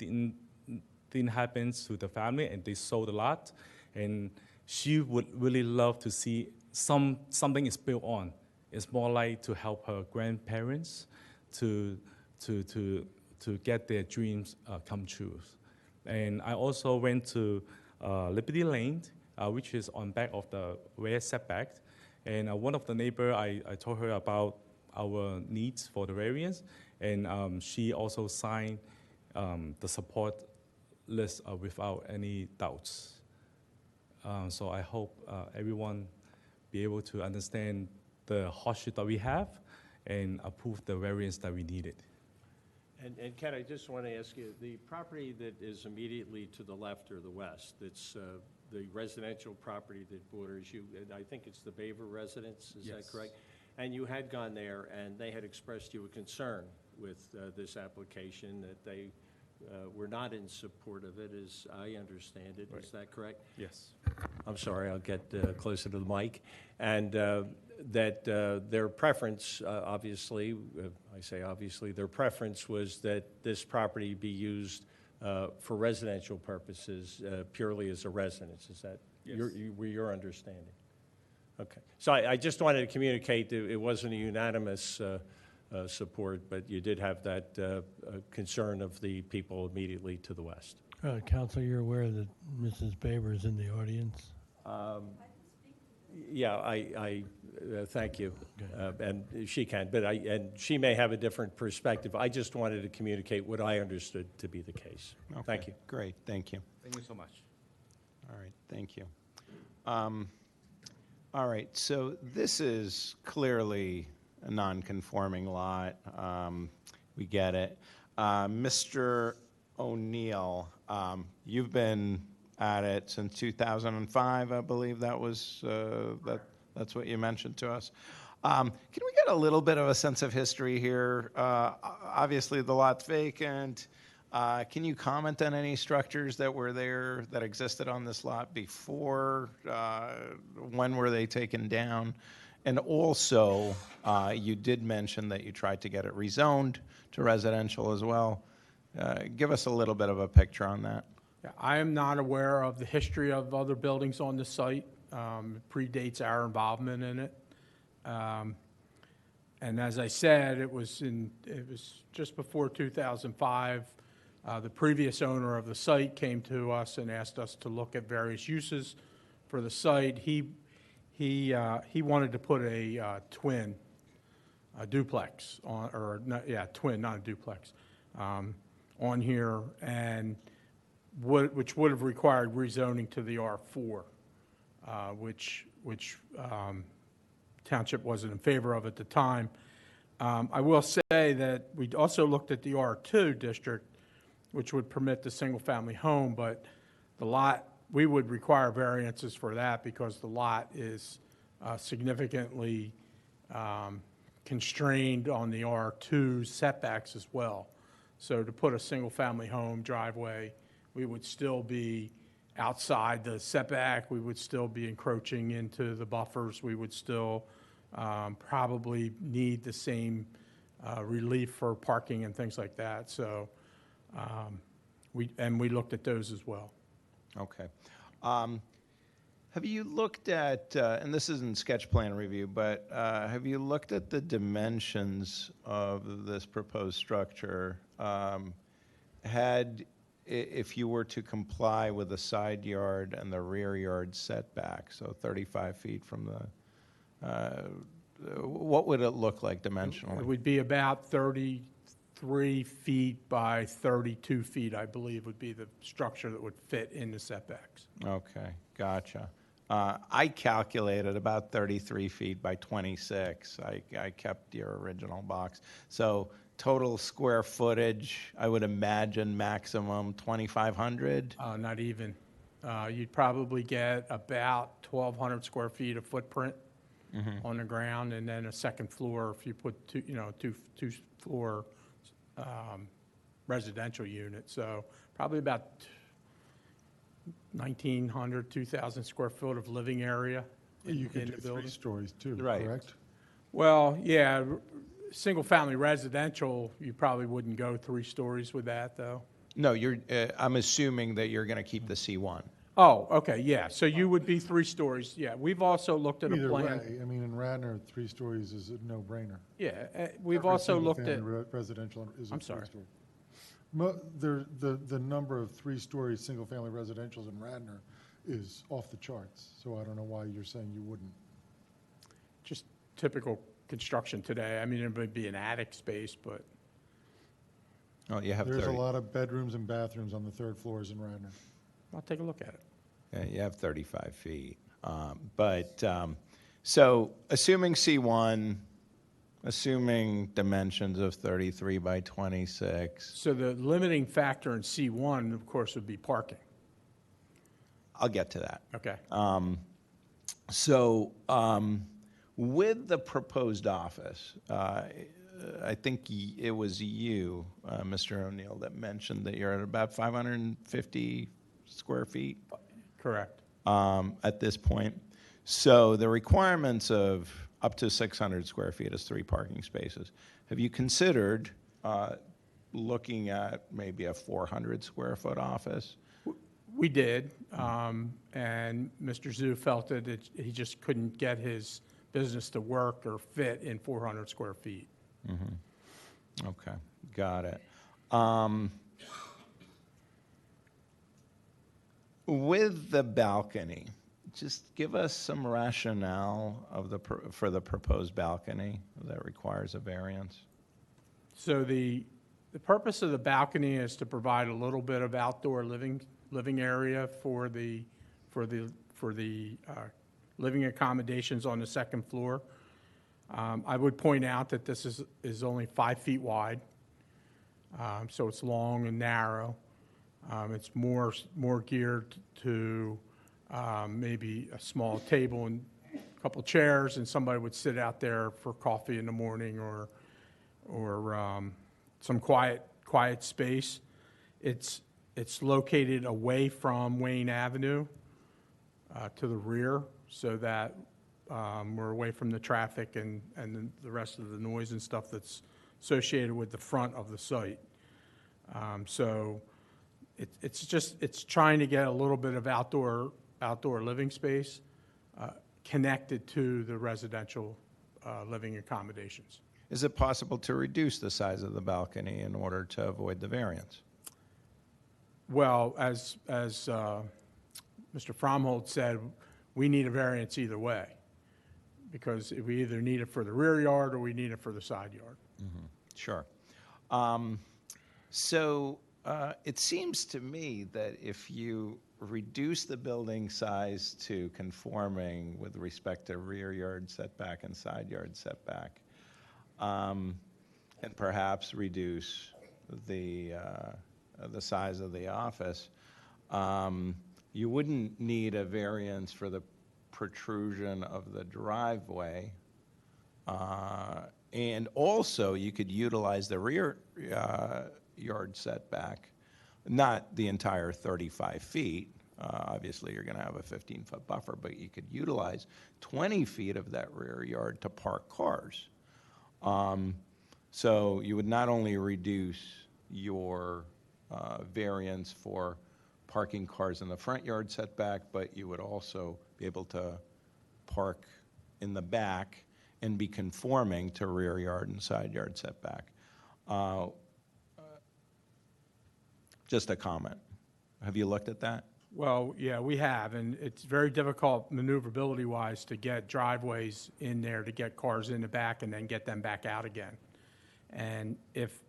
didn't happen to the family, and they sold the lot. And she would really love to see something is built on. It's more like to help her grandparents to get their dreams come true. And I also went to Liberty Lane, which is on back of the rear setback. And one of the neighbor, I told her about our needs for the variance, and she also signed the support list without any doubts. So I hope everyone be able to understand the hardship that we have and approve the variance that we needed. And Ken, I just want to ask you, the property that is immediately to the left or the west, it's the residential property that borders you, and I think it's the Baver residence, is that correct? And you had gone there, and they had expressed you a concern with this application, that they were not in support of it, as I understand it. Right. Is that correct? Yes. I'm sorry, I'll get closer to the mic. And that their preference, obviously, I say obviously, their preference was that this property be used for residential purposes, purely as a residence. Is that your understanding? Okay. So I just wanted to communicate that it wasn't a unanimous support, but you did have that concern of the people immediately to the west. Counselor, you're aware that Mrs. Baber is in the audience? Yeah, I thank you, and she can, but and she may have a different perspective. I just wanted to communicate what I understood to be the case. Okay, thank you. Great, thank you. Thank you so much. All right, thank you. All right, so this is clearly a non-conforming lot. We get it. Mr. O'Neill, you've been at it since 2005, I believe that was, that's what you mentioned to us. Can we get a little bit of a sense of history here? Obviously, the lot's vacant. Can you comment on any structures that were there that existed on this lot before? When were they taken down? And also, you did mention that you tried to get it rezoned to residential as well. Give us a little bit of a picture on that. Yeah, I am not aware of the history of other buildings on the site. It predates our involvement in it. And as I said, it was just before 2005. The previous owner of the site came to us and asked us to look at various uses for the site. He wanted to put a twin, a duplex on, or not, yeah, twin, not a duplex, on here, and which would have required rezoning to the R4, which Township wasn't in favor of at the time. I will say that we also looked at the R2 district, which would permit the single-family home, but the lot, we would require variances for that because the lot is significantly constrained on the R2 setbacks as well. So to put a single-family home driveway, we would still be outside the setback, we would still be encroaching into the buffers, we would still probably need the same relief for parking and things like that. So we looked at those as well. Okay. Have you looked at, and this isn't sketch plan review, but have you looked at the dimensions of this proposed structure? If you were to comply with the side yard and the rear yard setback, so 35 feet from the, what would it look like dimensionally? It would be about 33 feet by 32 feet, I believe, would be the structure that would fit in the setbacks. Okay, gotcha. I calculated about 33 feet by 26. I kept your original box. So total square footage, I would imagine maximum 2,500? Not even. You'd probably get about 1,200 square feet of footprint on the ground, and then a second floor if you put two floor residential unit. So probably about 1,900, 2,000 square foot of living area You could in do the 3 building. stories too, Right. correct? Well, yeah, single-family residential, you probably wouldn't go 3 stories with that, though. No, I'm assuming that you're going to keep the C1. Oh, okay, yeah, so you would be 3 stories, yeah. We've also looked at a Either plan. way, I mean, in Radnor, 3 stories is a no-brainer. Yeah, we've Every also looked at, single-family residential is a I'm sorry. 3-story. The number of 3-story single-family residentials in Radnor is off the charts, so I don't know why you're saying you wouldn't. just typical construction today. I mean, it would be an attic space, but Oh, you have There's 30. a lot of bedrooms and bathrooms on the 3rd floors in Radnor. I'll take a look at it. Yeah, you have 35 feet. So assuming C1, assuming dimensions of 33 by 26, So the limiting factor in C1, of course, would be parking. I'll get to that. Okay. With the proposed office, I think it was you, Mr. O'Neill, that mentioned that you're at about 550 square feet Correct. at this point. So the requirements of up to 600 square feet is 3 parking spaces. Have you considered looking at maybe a 400 square foot office? We did, and Mr. Zhu felt that he just couldn't get his business to work or fit in 400 square feet. Mm-hmm. Okay, got it. With the balcony, just give us some rationale of for the proposed balcony that requires a variance. So the purpose of the balcony is to provide a little bit of outdoor living area for the living accommodations on the 2nd floor. I would point out that this is only 5 feet wide, so it's long and narrow. It's more geared to maybe a small table and a couple chairs, and somebody would sit out there for coffee in the morning or some quiet space. It's located away from Wayne Avenue to the rear, so that we're away from the traffic and the rest of the noise and stuff that's associated with the front of the site. So it's trying to get a little bit of outdoor living space connected to the residential living accommodations. Is it possible to reduce the size of the balcony in order to avoid the variance? Well, as Mr. Fromhold said, we need a variance either way, because we either need it for the rear yard or we need it for the side yard. Sure. So it seems to me that if you reduce the building size to conforming with respect to rear yard setback and side yard setback, and perhaps reduce the size of the office, you wouldn't need a variance for the protrusion of the driveway. And also, you could utilize the rear yard setback, not the entire 35 feet. Obviously, you're going to have a 15-foot buffer, but you could utilize 20 feet of that rear yard to park cars. So you would not only reduce your variance for parking cars in the front yard setback, but you would also be able to park in the back and be conforming to rear yard and side yard setback. Just a comment. Have you looked at that? Well, yeah, we have, and it's very difficult maneuverability-wise to get driveways in there to get cars in the back and then get them back out again. And if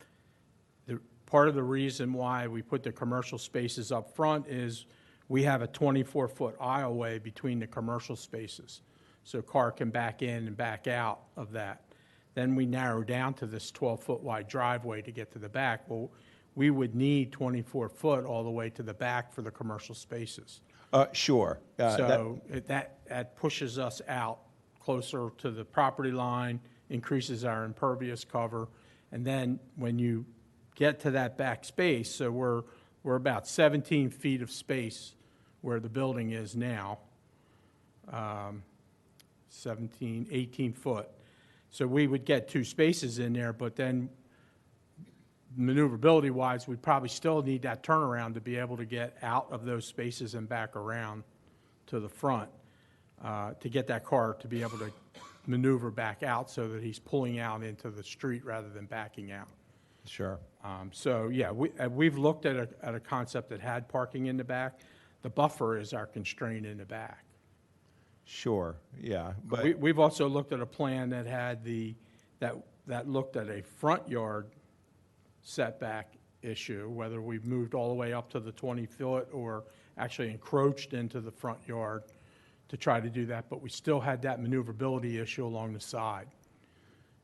part of the reason why we put the commercial spaces up front is we have a 24-foot aisleway between the commercial spaces, so a car can back in and back out of that. Then we narrow down to this 12-foot wide driveway to get to the back. Well, we would need 24 foot all the way to the back for the commercial spaces. Sure. So that pushes us out closer to the property line, increases our impervious cover, and then when you get to that back space, so we're about 17 feet of space where the building is now, 18 foot. So we would get two spaces in there, but then maneuverability-wise, we'd probably still need that turnaround to be able to get out of those spaces and back around to the front to get that car to be able to maneuver back out so that he's pulling out into the street rather than backing out. Sure. So, yeah, we've looked at a concept that had parking in the back. The buffer is our constraint in the back. Sure, yeah. But We've also looked at a plan that had that looked at a front yard setback issue, whether we've moved all the way up to the 20 foot or actually encroached into the front yard to try to do that, but we still had that maneuverability issue along the side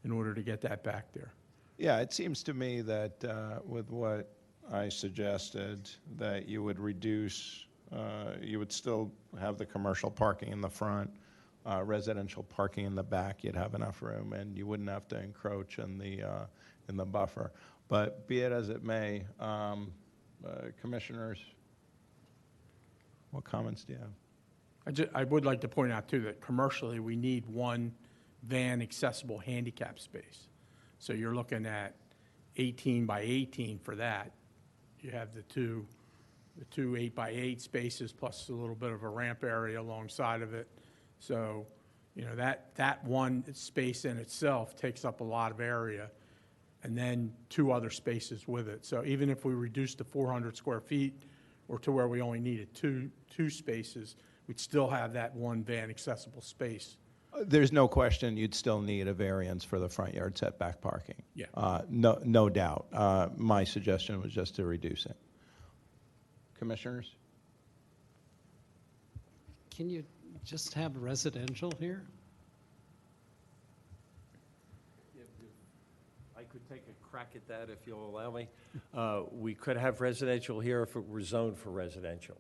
in order to get that back there. yeah, it seems to me that with what I suggested, that you would reduce, you would still have the commercial parking in the front, residential parking in the back, you'd have enough room, and you wouldn't have to encroach in the buffer. But be it as it may, commissioners, what comments do you have? I would like to point out, too, that commercially, we need one van accessible handicap space. So you're looking at 18 by 18 for that. You have the two 8 by 8 spaces plus a little bit of a ramp area alongside of it. So, you know, that one space in itself takes up a lot of area, and then two other spaces with it. So even if we reduce to 400 square feet or to where we only needed two spaces, we'd still have that one van accessible space. There's no question you'd still need a variance for the front yard setback parking. Yeah. No doubt. My suggestion was just to reduce it. Commissioners? Can you just have residential here? I could take a crack at that if you'll allow me. We could have residential here if it were zoned for residential,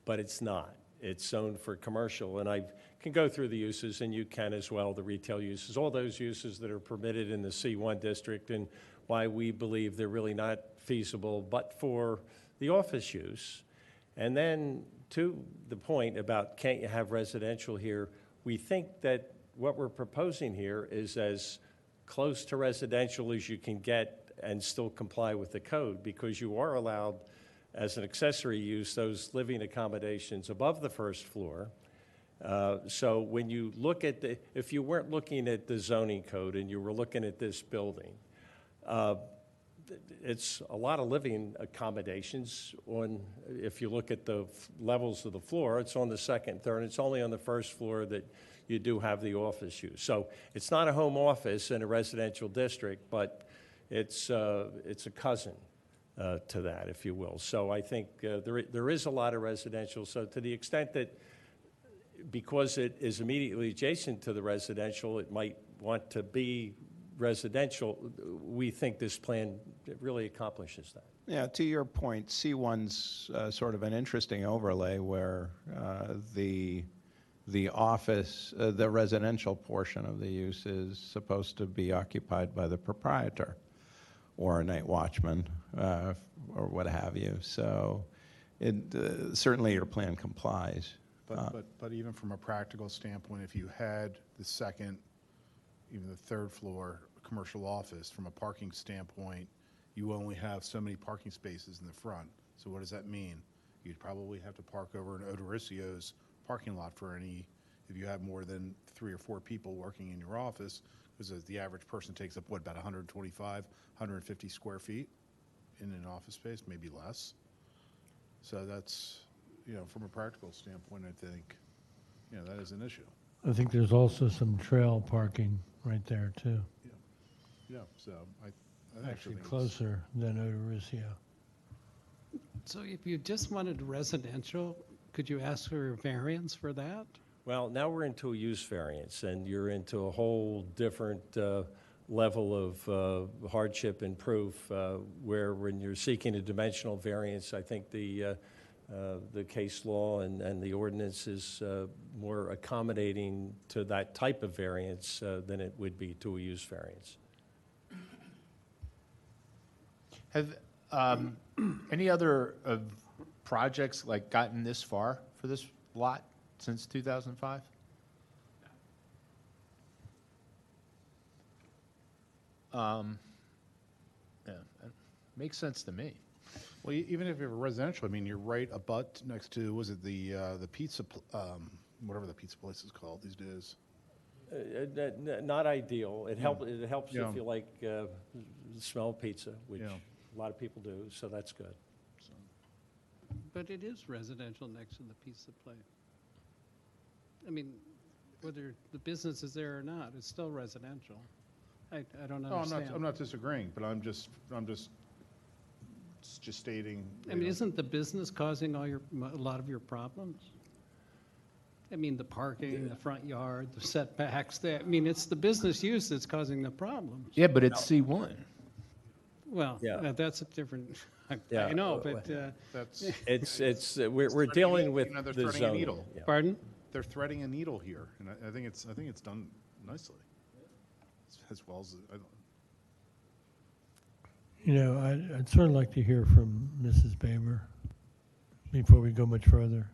but it's not. It's zoned for commercial, and I can go through the uses, and you can as well, the retail uses, all those uses that are permitted in the C1 district, and why we believe they're really not feasible but for the office use. And then to the point about can't you have residential here, we think that what we're proposing here is as close to residential as you can get and still comply with the code, because you are allowed as an accessory use those living accommodations above the first floor. So when you look at if you weren't looking at the zoning code and you were looking at this building, it's a lot of living accommodations on, if you look at the levels of the floor, it's on the second, third, and it's only on the first floor that you do have the office use. So it's not a home office in a residential district, but it's a cousin to that, if you will. So I think there is a lot of residential. So to the extent that because it is immediately adjacent to the residential, it might want to be residential, we think this plan really accomplishes that. Yeah, to your point, C1's sort of an interesting overlay where the office, the residential portion of the use is supposed to be occupied by the proprietor or a night watchman or what have you. So it, certainly your plan complies. But even from a practical standpoint, if you had the second, even the third floor commercial office, from a parking standpoint, you only have so many parking spaces in the front. So what does that mean? You'd probably have to park over in Odoricio's parking lot for any, if you have more than 3 or 4 people working in your office, because the average person takes up, what, about 125, 150 square feet in an office space, maybe less. So that's, you know, from a practical standpoint, I think, you know, that is an issue. I think there's also some trail parking right there, too. Yeah, so I Actually think closer than Odoricio. So if you just wanted residential, could you ask for a variance for that? Well, now we're into a use variance, and you're into a whole different level of hardship and proof, where when you're seeking a dimensional variance, I think the case law and the ordinance is more accommodating to that type of variance than it would be to a use variance. Have any other projects like gotten this far for this lot since 2005? Yeah, that makes sense to me. Well, even if you're residential, I mean, you're right next to, was it the pizza, whatever the pizza place is called these days? Not ideal. It helps Yeah. if you like the smell of pizza, which a lot of people do, so that's good. So. But it is residential next to the pizza place. I mean, whether the business is there or not, it's still residential. I don't understand. I'm not disagreeing, but I'm just stating. I mean, isn't the business causing a lot of your problems? I mean, the parking, the front yard, the setbacks, I mean, it's the business use that's causing the problems. Yeah, but it's C1. Well, Yeah. That's a different, Yeah. I know, but, That's we're dealing with they're the threading a zoning. needle. Yeah. pardon? They're threading a needle here, and I think it's done nicely, as well as I don't. You know, I'd sort of like to hear from Mrs. Baber before we go much further.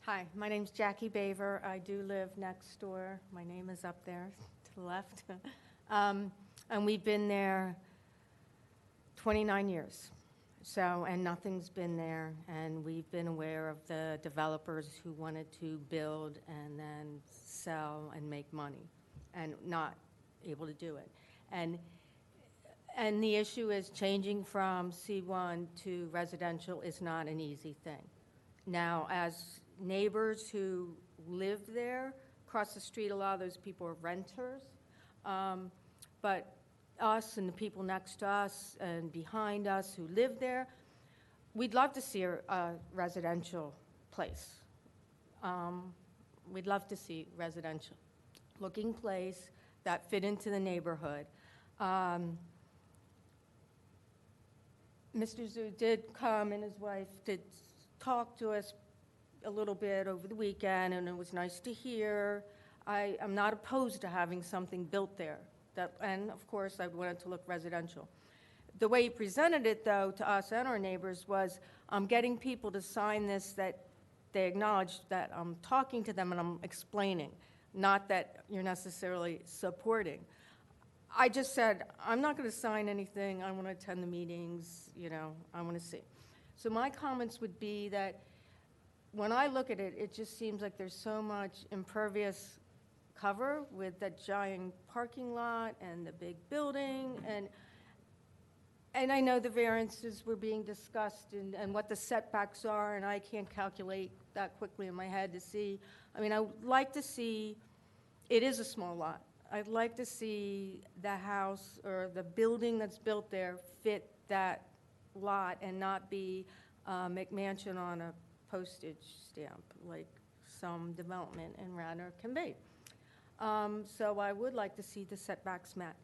Hi, my name's Jackie Baver. I do live next door. My name is up there to the left. And we've been there 29 years. So, and nothing's been there. And we've been aware of the developers who wanted to build and then sell and make money and not able to do it. And the issue is changing from C1 to residential is not an easy thing. Now, as neighbors who live there, across the street, a lot of those people are renters. But us and the people next to us and behind us who live there, we'd love to see a residential place. We'd love to see residential. looking place that fit into the neighborhood. Mr. Zhu did come and his wife did talk to us a little bit over the weekend, and it was nice to hear. I am not opposed to having something built there, and of course, I wanted to look residential. The way he presented it, though, to us and our neighbors was, I'm getting people to sign this that they acknowledge that I'm talking to them and I'm explaining, not that you're necessarily supporting. I just said, I'm not going to sign anything. I want to attend the meetings, I want to see. So my comments would be that when I look at it, it just seems like there's so much impervious cover with that giant parking lot and the big building, and I know the variances were being discussed and what the setbacks are, and I can't calculate that quickly in my head to see. I mean, I would like to see, it is a small lot. I'd like to see the house or the building that's built there fit that lot and not be McMansion on a postage stamp like some development in Radnor can be. So I would like to see the setbacks met.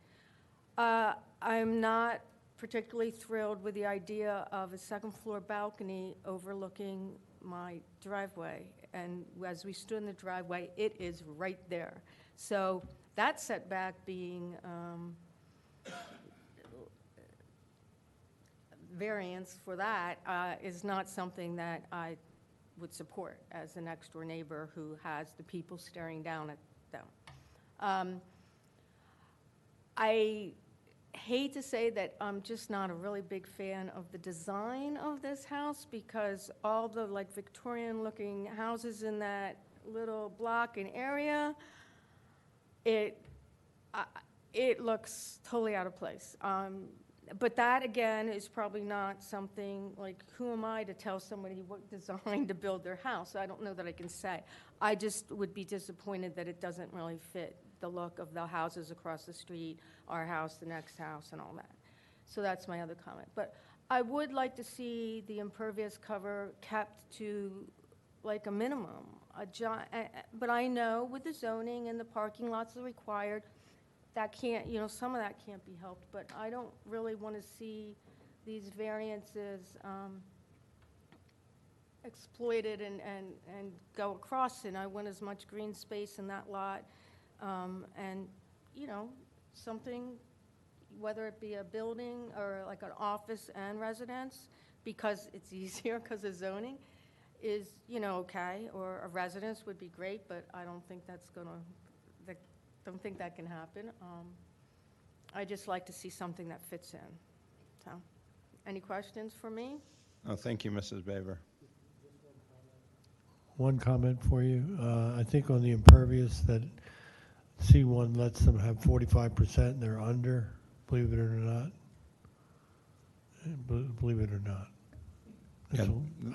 I'm not particularly thrilled with the idea of a second-floor balcony overlooking my driveway. And as we stood in the driveway, it is right there. So that setback being variance for that is not something that I would support as the next-door neighbor who has the people staring down at them. I hate to say that I'm just not a really big fan of the design of this house because all the Victorian-looking houses in that little block and area, it looks totally out of place. But that, again, is probably not something, who am I to tell somebody what design to build their house? I don't know that I can say. I just would be disappointed that it doesn't really fit the look of the houses across the street, our house, the next house, and all that. So that's my other comment. But I would like to see the impervious cover kept to a minimum. But I know with the zoning and the parking lots are required, that can't, some of that can't be helped, but I don't really want to see these variances exploited and go across, and I want as much green space in that lot, and, something, whether it be a building or an office and residence, because it's easier because of zoning, is, okay, or a residence would be great, but I don't think that's going to, don't think that can happen. I just like to see something that fits in. So, any questions for me? Oh, thank you, Mrs. Baver. One comment for you. I think on the impervious that C1 lets them have 45% and they're under, believe it or not. Believe it or not. Yeah.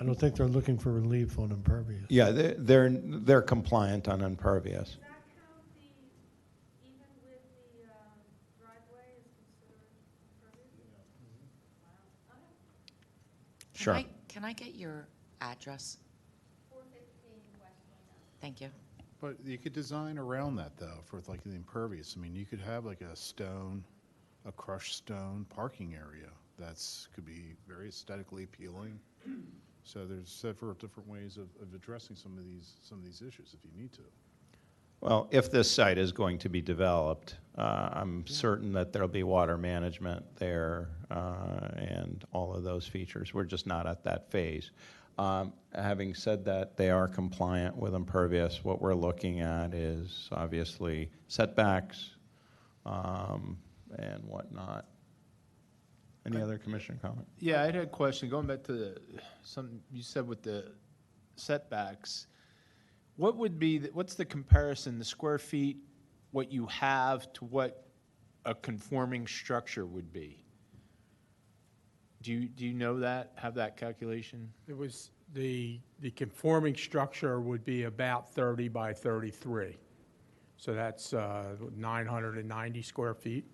I don't think they're looking for relief on impervious. Yeah, they're compliant on impervious. Sure. Can I get your address? 415 West Lena. Thank you. But you could design around that, though, for the impervious. I mean, you could have a crushed stone parking area could be very aesthetically appealing. So there's several different ways of addressing some of these issues if you need to. Well, if this site is going to be developed, I'm certain that there'll be water management there and all of those features. We're just not at that phase. Having said that, they are compliant with impervious. What we're looking at is obviously setbacks and whatnot. Any other commission comment? Yeah, I had a question, going back to something you said with the setbacks. What's the comparison, the square feet, what you have to what a conforming structure would be? Do you know that, have that calculation? It was, the conforming structure would be about 30 by 33. So that's 990 square feet.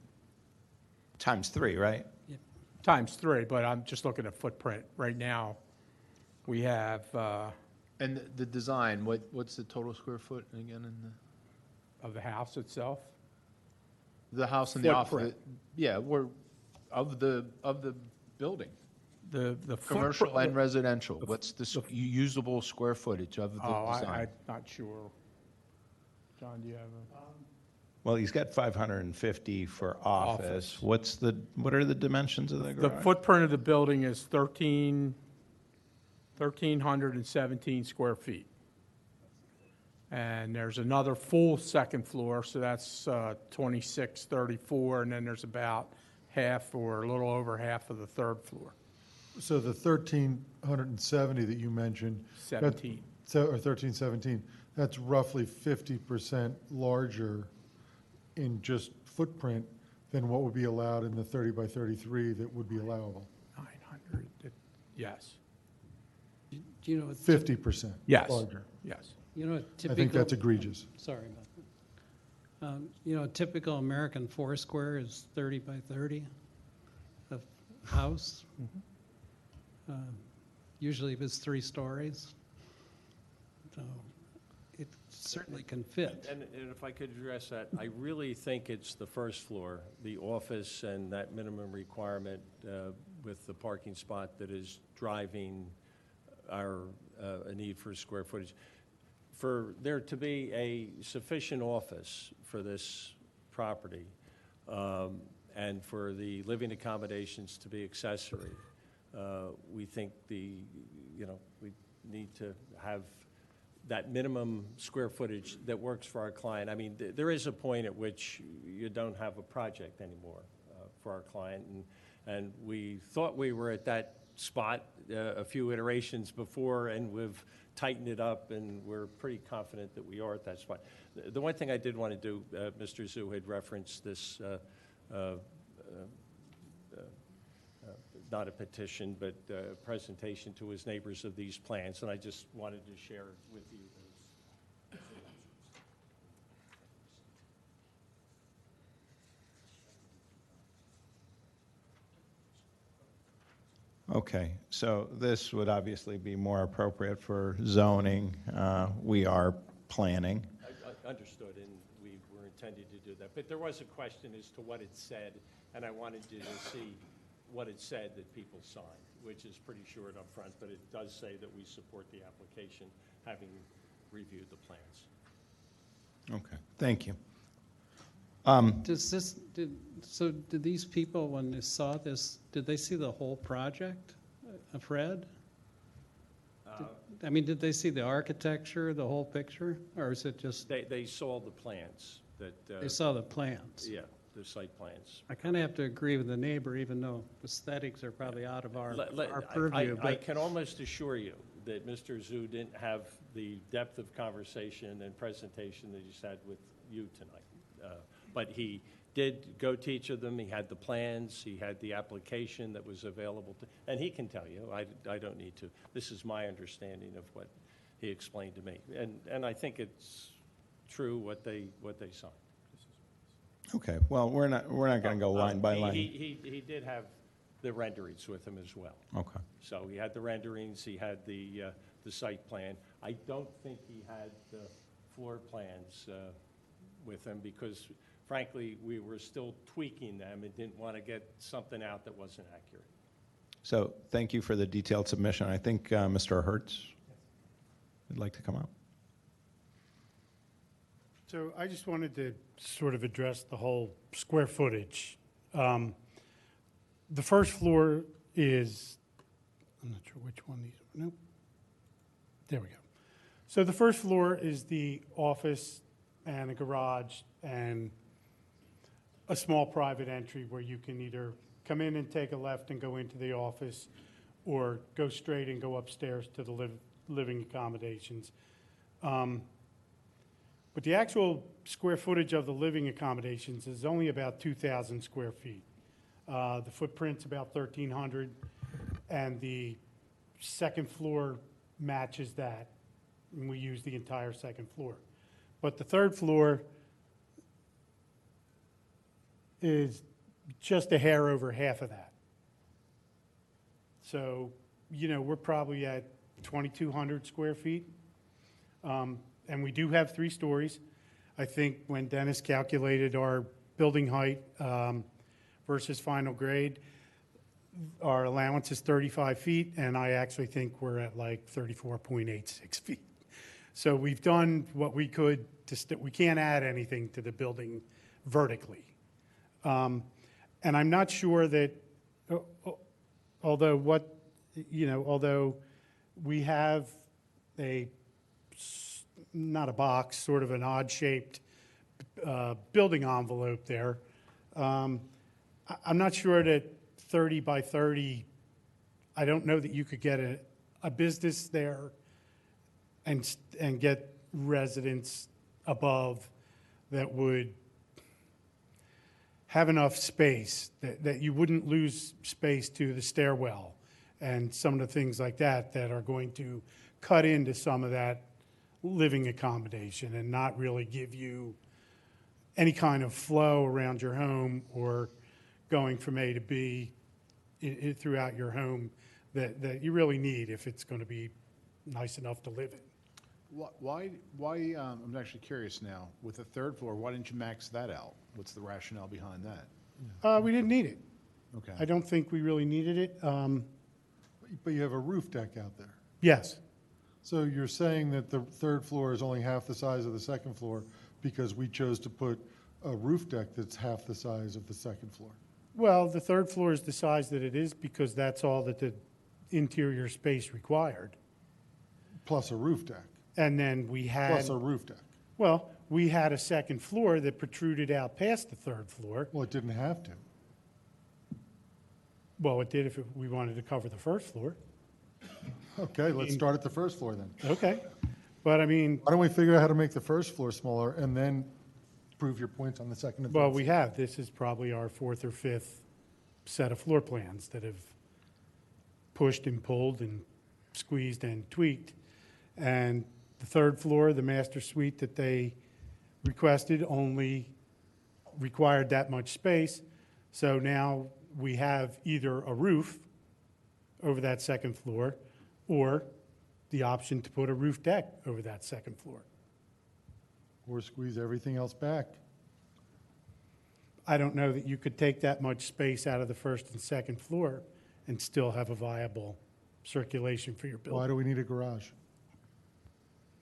Times 3, right? Times 3, but I'm just looking at footprint. Right now, we have... And the design, what's the total square foot again in the? of the house itself. The house and the office, Footprint. yeah, we're, of the building, The commercial footprint- and residential. What's the usable square footage of the Oh, design? I'm not sure. John, do you have a? Well, he's got 550 for office. Office. What are the dimensions of the The garage? footprint of the building is 1,317 square feet. And there's another full second floor, so that's 2634, and then there's about half or a little over half of the third floor. So the 1,370 that you mentioned. 17. Or 1317, that's roughly 50% larger in just footprint than what would be allowed in the 30 by 33 that would be allowable. 900, yes. Do you know? 50% Yes. larger. Yes. You know, a I typical. think that's egregious. Sorry about that. You know, a typical American four square is 30 by 30 of house. Usually if it's 3 stories. So it certainly can fit. And if I could address that, I really think it's the first floor, the office and that minimum requirement with the parking spot that is driving our a need for square footage. For there to be a sufficient office for this property and for the living accommodations to be accessory, we think we need to have that minimum square footage that works for our client. I mean, there is a point at which you don't have a project anymore for our client, and we thought we were at that spot a few iterations before, and we've tightened it up, and we're pretty confident that we are at that spot. The one thing I did want to do, Mr. Zhu had referenced this, not a petition, but a presentation to his neighbors of these plans, and I just wanted to share with you those. Okay, so this would obviously be more appropriate for zoning. We are planning. I understood, and we were intending to do that. But there was a question as to what it said, and I wanted you to see what it said that people signed, which is pretty short up front, but it does say that we support the application, having reviewed the plans. Okay, thank you. Did these people, when they saw this, did they see the whole project, Fred? I mean, did they see the architecture, the whole picture, or is it just? They saw the plans that. They saw the plans? Yeah, the site plans. I kind of have to agree with the neighbor, even though aesthetics are probably out of our purview. I can almost assure you that Mr. Zhu didn't have the depth of conversation and presentation that he's had with you tonight. But he did go to each of them. He had the plans. He had the application that was available to, and he can tell you. I don't need to. This is my understanding of what he explained to me, and I think it's true what they signed. Okay, well, we're not going to go line by line. He did have the renderings with him as well. Okay. So he had the renderings. He had the site plan. I don't think he had the floor plans with him because, frankly, we were still tweaking them and didn't want to get something out that wasn't accurate. So thank you for the detailed submission. I think Mr. Hertz would like to come up. So I just wanted to sort of address the whole square footage. The first floor is, I'm not sure which one these are. Nope. There we go. So the first floor is the office and a garage and a small private entry where you can either come in and take a left and go into the office or go straight and go upstairs to the living accommodations. But the actual square footage of the living accommodations is only about 2,000 square feet. The footprint's about 1,300, and the second floor matches that, and we use the entire second floor. But the third floor is just a hair over half of that. So, you know, we're probably at 2,200 square feet. And we do have 3 stories. I think when Dennis calculated our building height versus final grade, our allowance is 35 feet, and I actually think we're at like 34.86 feet. So we've done what we could we can't add anything to the building vertically. And I'm not sure that, although we have not a box, sort of an odd-shaped building envelope there, I'm not sure that 30 by 30, I don't know that you could get a business there and get residents above that would have enough space that you wouldn't lose space to the stairwell and some of the things like that that are going to cut into some of that living accommodation and not really give you any kind of flow around your home or going from A to B throughout your home that you really need if it's going to be nice enough to live in. Why, I'm actually curious now, with the third floor, why didn't you max that out? What's the rationale behind that? We didn't need it. Okay. I don't think we really needed it. But you have a roof deck out there. Yes. So you're saying that the third floor is only half the size of the second floor because we chose to put a roof deck that's half the size of the second floor? Well, the third floor is the size that it is because that's all that the interior space required. Plus a roof deck. And then we had... Plus a roof deck. Well, we had a second floor that protruded out past the third floor. Well, it didn't have to. Well, it did if we wanted to cover the first floor. Okay, let's start at the first floor then. Okay. But I mean... Why don't we figure out how to make the first floor smaller and then prove your points on the second and third? Well, we have. This is probably our fourth or fifth set of floor plans that have pushed and pulled and squeezed and tweaked. And the third floor, the master suite that they requested only required that much space. So now we have either a roof over that second floor or the option to put a roof deck over that second floor. Or squeeze everything else back. I don't know that you could take that much space out of the first and second floor and still have a viable circulation for your building. Why do we need a garage?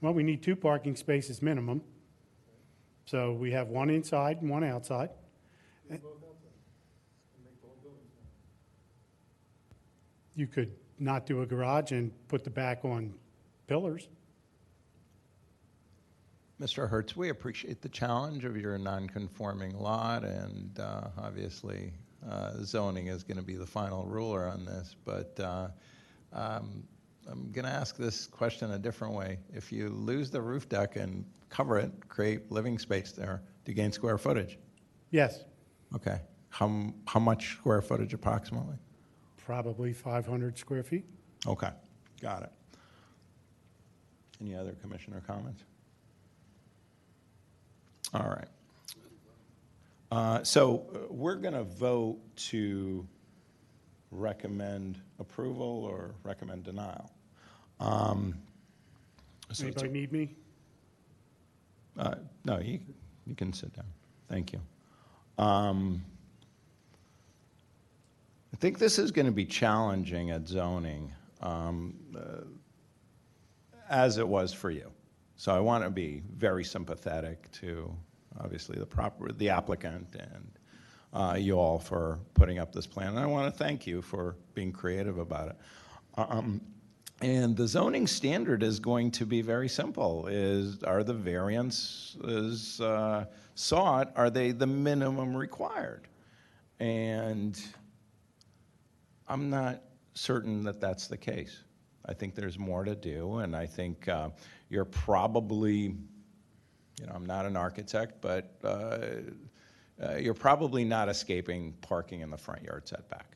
Well, we need 2 parking spaces minimum. So we have one inside and one outside. You could not do a garage and put the back on pillars. Mr. Hertz, we appreciate the challenge of your non-conforming lot, and obviously zoning is going to be the final ruler on this, but I'm going to ask this question a different way. If you lose the roof deck and cover it, create living space there, do you gain square footage? Yes. Okay. How much square footage approximately? Probably 500 square feet. Okay, got it. Any other commissioner comments? All right. So we're going to vote to recommend approval or recommend denial. So Anybody need me? no, you can sit down. Thank you. I think this is going to be challenging at zoning, as it was for you. So I want to be very sympathetic to, obviously, the applicant and you all for putting up this plan. And I want to thank you for being creative about it. And the zoning standard is going to be very simple. Are the variances sought, are they the minimum required? And I'm not certain that that's the case. I think there's more to do, and I think you're probably, I'm not an architect, but you're probably not escaping parking in the front yard setback.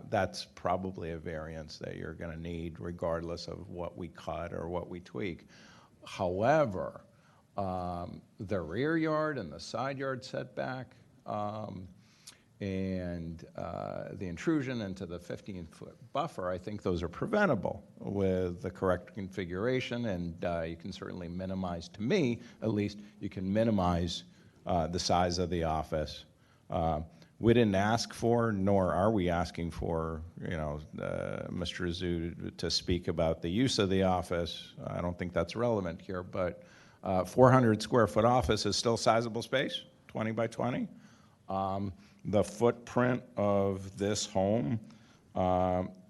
That's probably a variance that you're going to need regardless of what we cut or what we tweak. However, the rear yard and the side yard setback, and the intrusion into the 15-foot buffer, I think those are preventable with the correct configuration, and you can certainly minimize, to me at least, you can minimize the size of the office. We didn't ask for, nor are we asking for, Mr. Azu to speak about the use of the office. I don't think that's relevant here, but 400 square foot office is still sizable space, 20 by 20. The footprint of this home,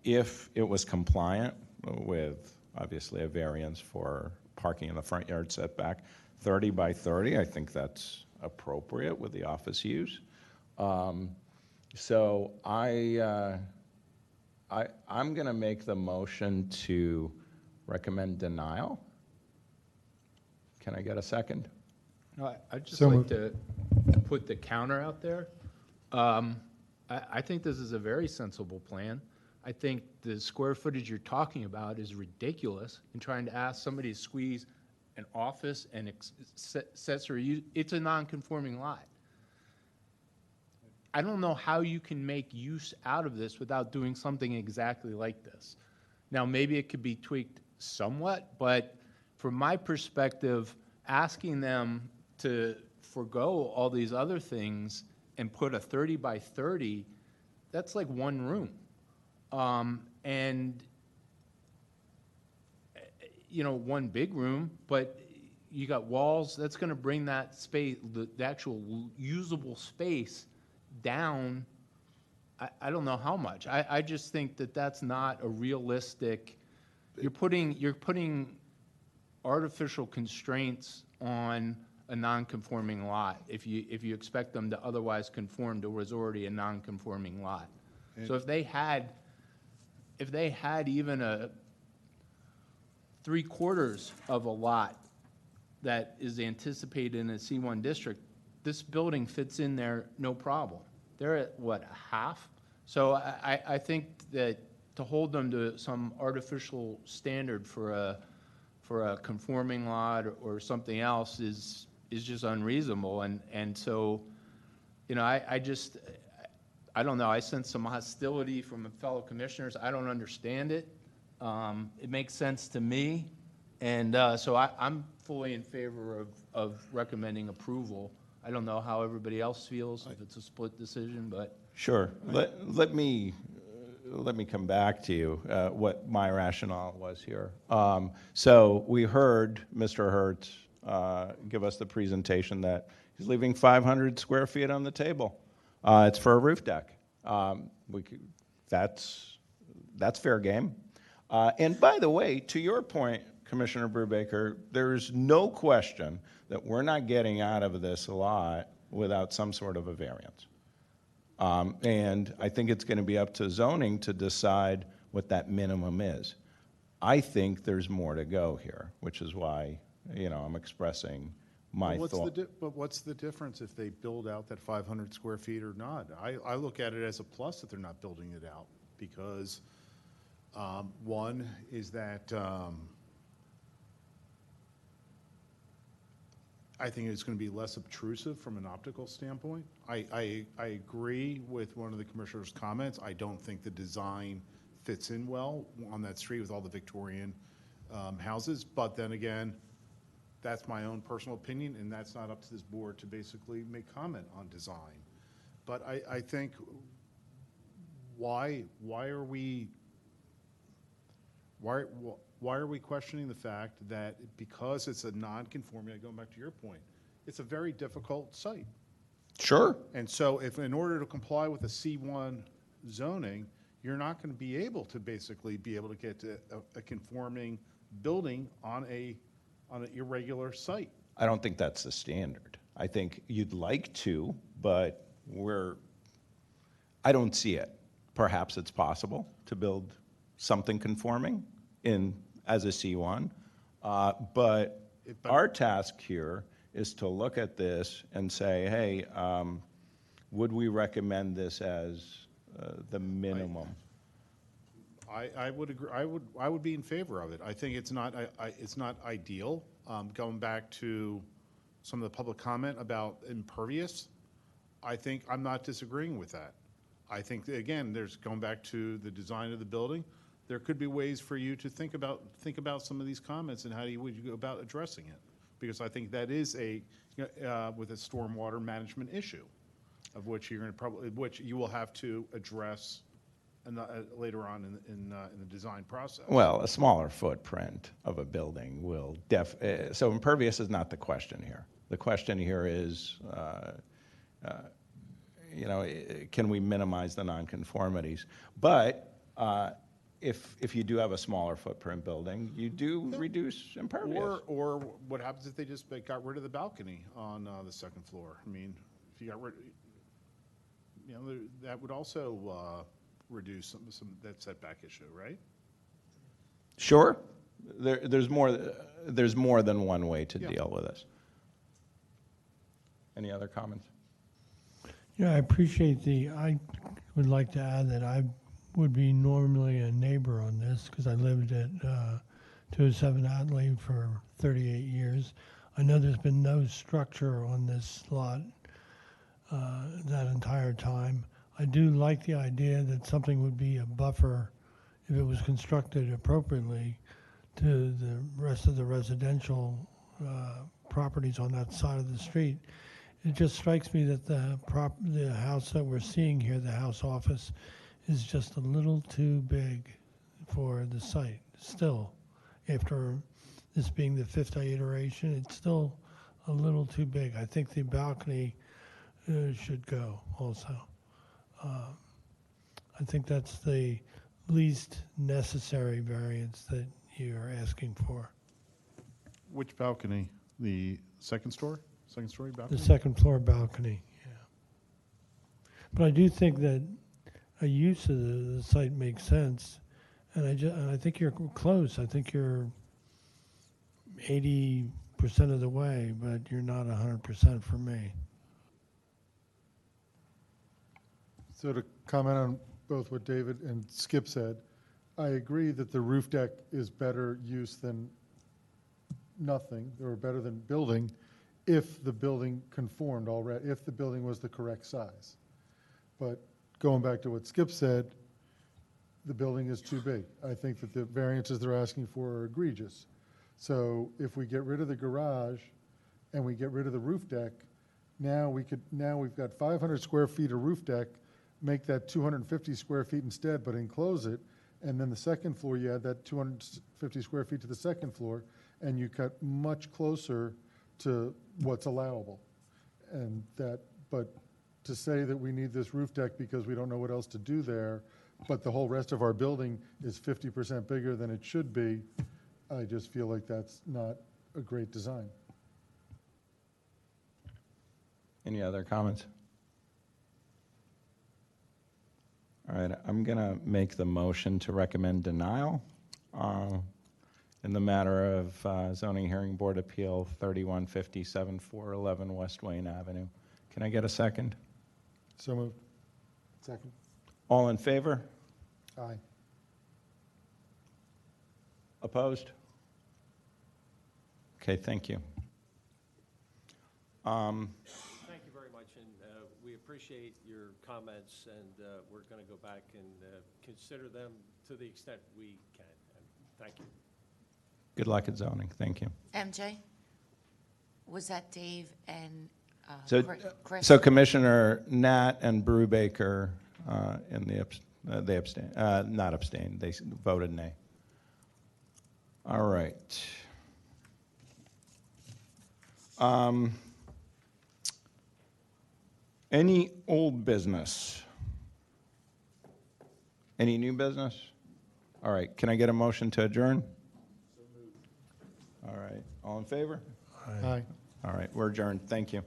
if it was compliant with, obviously, a variance for parking in the front yard setback, 30 by 30, I think that's appropriate with the office use. So I'm going to make the motion to recommend denial. Can I get a second? No, I'd just So like moved. to put the counter out there. I think this is a very sensible plan. I think the square footage you're talking about is ridiculous in trying to ask somebody to squeeze an office and accessory use. It's a non-conforming lot. I don't know how you can make use out of this without doing something exactly like this. Now, maybe it could be tweaked somewhat, but from my perspective, asking them to forego all these other things and put a 30 by 30, that's like one room. And, one big room, but you got walls, that's going to bring that space, the actual usable space down, I don't know how much. I just think that that's not a realistic, you're putting artificial constraints on a non-conforming lot if you expect them to otherwise conform to what is already a non-conforming lot. So if they had even a 3/4 of a lot that is anticipated in a C1 district, this building fits in there no problem. They're at, what, a half? So I think that to hold them to some artificial standard for a conforming lot or something else is just unreasonable. And so, I don't know. I sense some hostility from fellow commissioners. I don't understand it. It makes sense to me. And so I'm fully in favor of recommending approval. I don't know how everybody else feels, if it's a split decision, but. Sure. Let me come back to you, what my rationale was here. So we heard Mr. Hertz give us the presentation that he's leaving 500 square feet on the table. It's for a roof deck. That's fair game. And by the way, to your point, Commissioner Brubaker, there's no question that we're not getting out of this lot without some sort of a variance. And I think it's going to be up to zoning to decide what that minimum is. I think there's more to go here, which is why, I'm expressing my thought. But what's the difference if they build out that 500 square feet or not? I look at it as a plus that they're not building it out because one is that I think it's going to be less obtrusive from an optical standpoint. I agree with one of the commissioner's comments. I don't think the design fits in well on that street with all the Victorian houses. But then again, that's my own personal opinion, and that's not up to this board to basically make comment on design. But I think why are we questioning the fact that because it's a non-conforming, going back to your point, it's a very difficult site. Sure. And so if in order to comply with the C1 zoning, you're not going to be able to basically get to a conforming building on an irregular site. I don't think that's the standard. I think you'd like to, but I don't see it. Perhaps it's possible to build something conforming as a C1, but our task here is to look at this and say, hey, would we recommend this as the minimum? I would agree. I would be in favor of it. I think it's not ideal. Going back to some of the public comment about impervious, I think, I'm not disagreeing with that. I think, that, again, there's, going back to the design of the building, there could be ways for you to think about some of these comments and how would you go about addressing it? Because I think that is with a stormwater management issue, of which you're going to which you will have to address later on in the design process. Well, a smaller footprint of a building will so impervious is not the question here. The question here is, can we minimize the nonconformities? But if you do have a smaller footprint building, you do reduce impervious. Or what happens if they just got rid of the balcony on the second floor? I mean, if you got rid, that would also reduce some that setback issue, right? Sure. There's more than one way to deal with this. Any other comments? Yeah, I appreciate I would like to add that I would be normally a neighbor on this because I lived at 207 Atlee for 38 years. I know there's been no structure on this lot that entire time. I do like the idea that something would be a buffer if it was constructed appropriately to the rest of the residential properties on that side of the street. It just strikes me that the house that we're seeing here, the house office, is just a little too big for the site. Still, after this being the fifth iteration, it's still a little too big. I think the balcony should go also. I think that's the least necessary variance that you're asking for. Which balcony? The second story balcony? The second floor balcony, yeah. But I do think that a use of the site makes sense, and I think you're close. I think you're 80% of the way, but you're not 100% for me. So to comment on both what David and Skip said, I agree that the roof deck is better use than nothing, or better than building, if the building conformed already, if the building was the correct size. But going back to what Skip said, the building is too big. I think that the variances they're asking for are egregious. So if we get rid of the garage and we get rid of the roof deck, now we've got 500 square feet of roof deck, make that 250 square feet instead, but enclose it, and then the second floor, you add that 250 square feet to the second floor, and you cut much closer to what's allowable. And but to say that we need this roof deck because we don't know what else to do there, but the whole rest of our building is 50% bigger than it should be, I just feel like that's not a great design. Any other comments? All right, I'm going to make the motion to recommend denial in the matter of Zoning Hearing Board Appeal 3157 411 West Wayne Avenue. Can I get a second? So moved. Second. All in favor? Aye. Opposed? Okay, thank you. Thank you very much, and we appreciate your comments, and we're going to go back and consider them to the extent we can. And thank you. Good luck at zoning. Thank you. MJ, was that Dave and Chris? So Commissioner Nat and Brubaker, they abstain, not abstained. They voted nay. All right. Any old business? Any new business? All right. Can I get a motion to adjourn? All right. All in favor? Aye. All right. We're adjourned. Thank you.